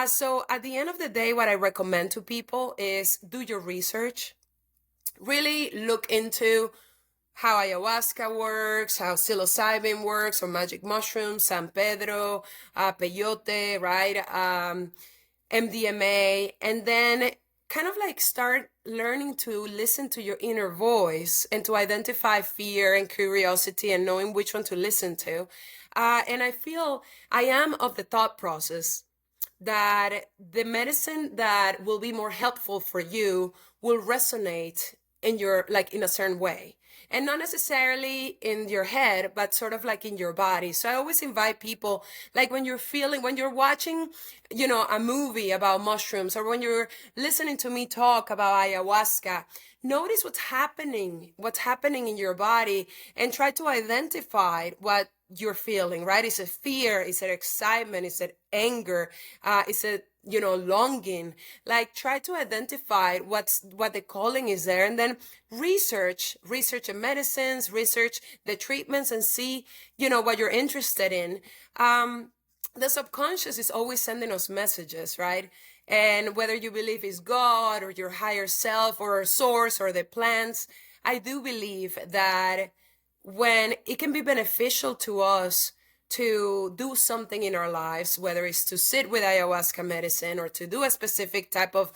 So at the end of the day, what I recommend to people is do your research. Really look into how ayahuasca works, how psilocybin works, or magic mushrooms, San Pedro, peyote, right? MDMA, and then kind of like start learning to listen to your inner voice and to identify fear and curiosity and knowing which one to listen to. And I feel I am of the thought process that the medicine that will be more helpful for you will resonate in your, like, in a certain way. And not necessarily in your head, but sort of like in your body. So I always invite people, like when you're watching, a movie about mushrooms, or when you're listening to me talk about ayahuasca, notice what's happening in your body, and try to identify what you're feeling, right? Is it fear? Is it excitement? Is it anger? Is it longing? Like, try to identify what the calling is there, and then research the medicines, research the treatments, and see, what you're interested in. The subconscious is always sending us messages, right? And whether you believe it's God or your higher self or a source or the plants, I do believe that when it can be beneficial to us to do something in our lives, whether it's to sit with ayahuasca medicine or to do a specific type of,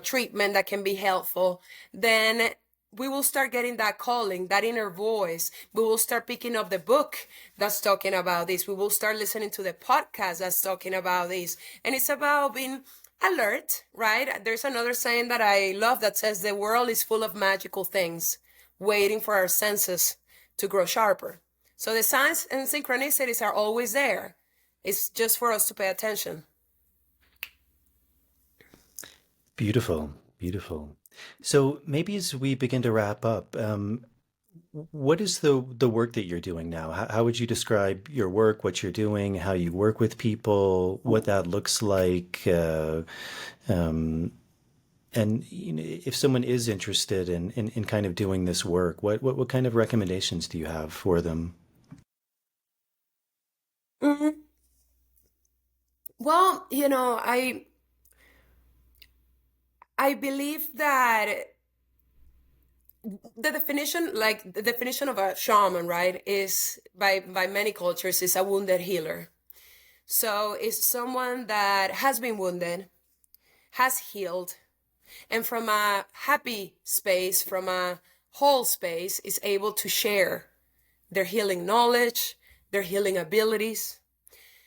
treatment that can be helpful, then we will start getting that calling, that inner voice. We will start picking up the book that's talking about this. We will start listening to the podcast that's talking about this. And it's about being alert, right? There's another saying that I love that says the world is full of magical things waiting for our senses to grow sharper. So the signs and synchronicities are always there. It's just for us to pay attention. Beautiful, beautiful. So maybe as we begin to wrap up, what is the work that you're doing now? How would you describe your work, what you're doing, how you work with people, what that looks like? And if someone is interested in kind of doing this work, what kind of recommendations do you have for them? Mhm. Well, I believe that the definition of a shaman, right, is by many cultures is a wounded healer. So it's someone that has been wounded, has healed, and from a happy space, from a whole space, is able to share their healing knowledge, their healing abilities.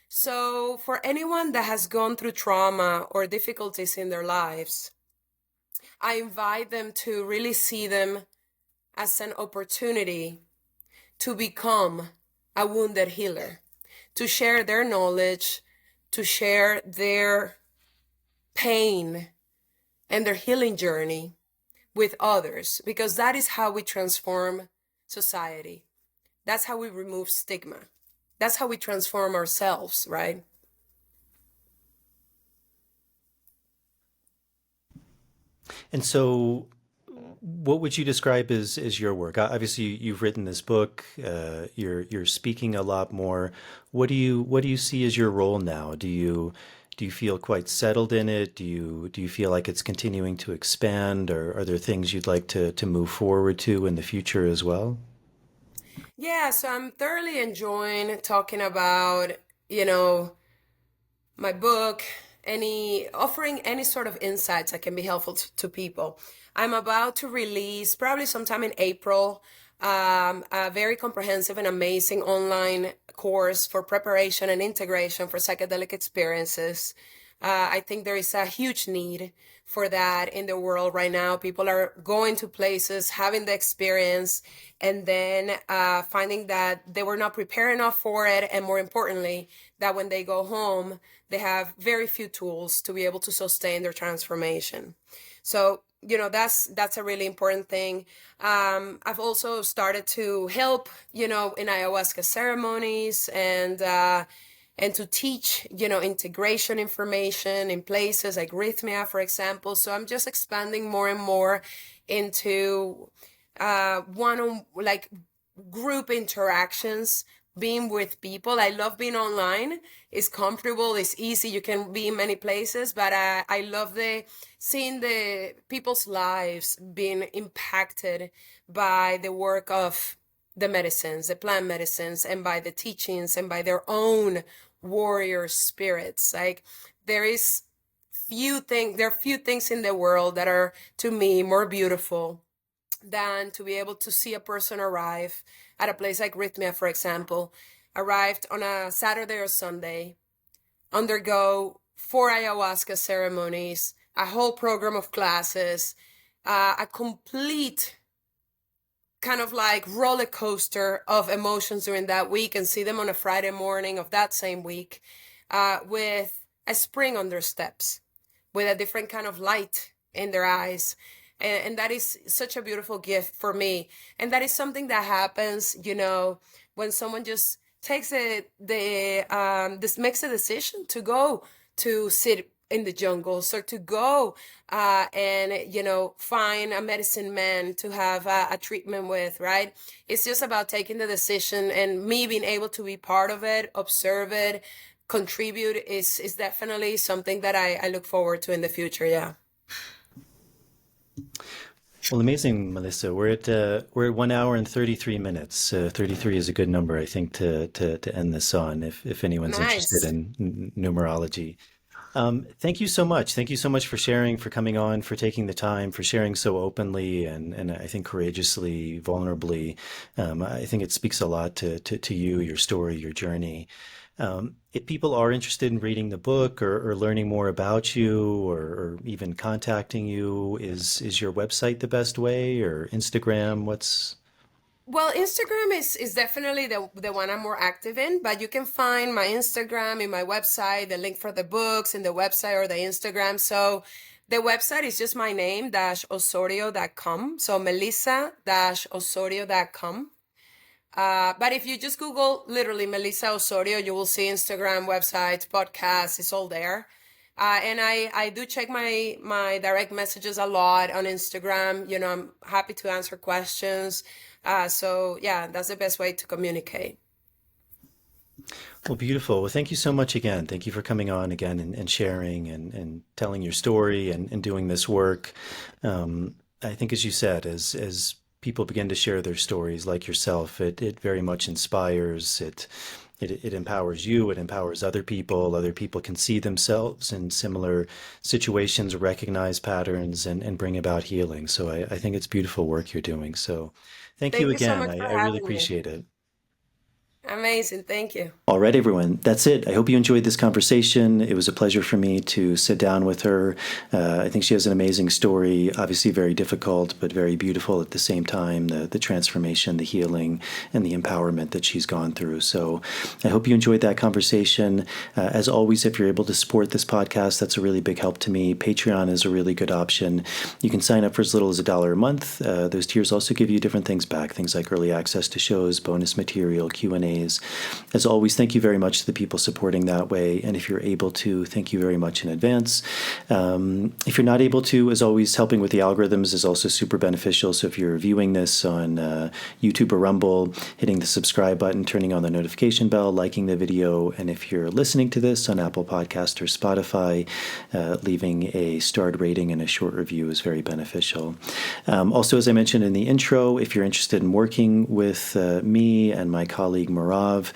So for anyone that has gone through trauma or difficulties in their lives, I invite them to really see them as an opportunity to become a wounded healer, to share their knowledge, to share their pain and their healing journey with others, because that is how we transform society. That's how we remove stigma. That's how we transform ourselves, right? And so, what would you describe as your work? Obviously, you've written this book. You're speaking a lot more. What do you see as your role now? Do you feel quite settled in it? Do you feel like it's continuing to expand, or are there things you'd like to move forward to in the future as well? Yeah, so I'm thoroughly enjoying talking about, you know, my book, offering any sort of insights that can be helpful to people. I'm about to release, probably sometime in April, a very comprehensive and amazing online course for preparation and integration for psychedelic experiences. I think there is a huge need for that in the world right now. People are going to places, having the experience, and then finding that they were not prepared enough for it. And more importantly, that when they go home, they have very few tools to be able to sustain their transformation. So, that's a really important thing. I've also started to help, in ayahuasca ceremonies and to teach, integration information in places like Rhythmia, for example. So I'm just expanding more and more into like group interactions, being with people. I love being online. It's comfortable, it's easy, you can be in many places, but I love seeing the people's lives being impacted by the work of the medicines, the plant medicines, and by the teachings and by their own warrior spirits. Like there are few things in the world that are, to me, more beautiful than to be able to see a person arrive at a place like Rhythmia, for example, arrived on a Saturday or Sunday, undergo 4 ayahuasca ceremonies, a whole program of classes, a complete kind of like roller coaster of emotions during that week, and see them on a Friday morning of that same week with a spring on their steps, with a different kind of light in their eyes. And that is such a beautiful gift for me. And that is something that happens, when someone just takes this makes a decision to go to sit in the jungles, or to go and find a medicine man to have a treatment with, right? It's just about taking the decision, and me being able to be part of it, observe it, contribute is definitely something that I look forward to in the future. Yeah. Well, amazing, Melissa. We're at 1 hour and 33 minutes. 33 is a good number, I think, to end this on, if anyone's interested Nice. in numerology. Thank you so much. Thank you so much for sharing, for coming on, for taking the time, for sharing so openly and I think courageously, vulnerably. I think it speaks a lot to you, your story, your journey. If people are interested in reading the book or learning more about you or even contacting you, is your website the best way, or Instagram? Well, Instagram is definitely the one I'm more active in, but you can find my Instagram in my website, the link for the books in the website or the Instagram. So the website is just my name, -osorio.com. So melissa-osorio.com. But if you just Google literally Melissa Osorio, you will see Instagram, websites, podcasts, it's all there. And I do check my direct messages a lot on Instagram. I'm happy to answer questions. So yeah, that's the best way to communicate. Well, beautiful. Well, thank you so much again. Thank you for coming on again and sharing and telling your story and doing this work. I think, as you said, as people begin to share their stories like yourself, it very much inspires. It empowers you. It empowers other people. Other people can see themselves in similar situations, recognize patterns, and bring about healing. So I think it's beautiful work you're doing. So thank you Thank you so again. much for I really having me. appreciate it. Amazing. Thank you. All right, everyone. That's it. I hope you enjoyed this conversation. It was a pleasure for me to sit down with her. I think she has an amazing story, obviously very difficult, but very beautiful at the same time. The transformation, the healing, and the empowerment that she's gone through. So I hope you enjoyed that conversation. As always, if you're able to support this podcast, that's a really big help to me. Patreon is a really good option. You can sign up for as little as $1 a month. Those tiers also give you different things back, things like early access to shows, bonus material, Q&A, companies. As always, thank you very much to the people supporting that way. And if you're able to, thank you very much in advance. If you're not able to, as always, helping with the algorithms is also super beneficial. So if you're viewing this on YouTube or Rumble, hitting the subscribe button, turning on the notification bell, liking the video, and if you're listening to this on Apple Podcast or Spotify, leaving a starred rating and a short review is very beneficial. Also, as I mentioned in the intro, if you're interested in working with me and my colleague Marav,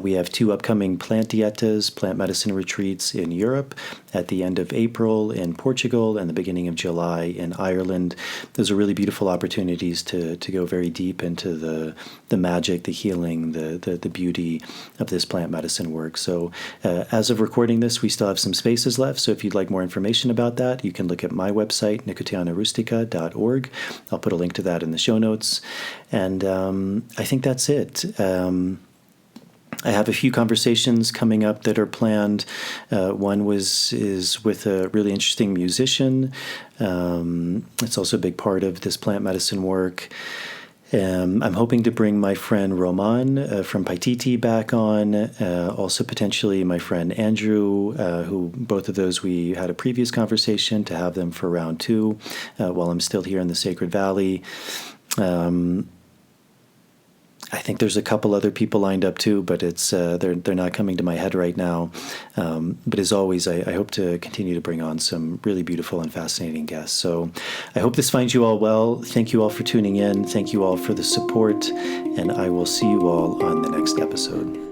we have 2 upcoming plant dietas, plant medicine retreats in Europe at the end of April in Portugal and the beginning of July in Ireland. Those are really beautiful opportunities to go very deep into the magic, the healing, the beauty of this plant medicine work. So as of recording this, we still have some spaces left. So if you'd like more information about that, you can look at my website, nicotianarustica.org. I'll put a link to that in the show notes. And I think that's it. I have a few conversations coming up that are planned. One is with a really interesting musician. It's also a big part of this plant medicine work. I'm hoping to bring my friend Roman from Paititi back on, also potentially my friend Andrew, who both of those we had a previous conversation, to have them for round 2 while I'm still here in the Sacred Valley. I think there's a couple other people lined up too, but it's they're not coming to my head right now. But as always, I hope to continue to bring on some really beautiful and fascinating guests. So I hope this finds you all well. Thank you all for tuning in. Thank you all for the support, and I will see you all on the next episode.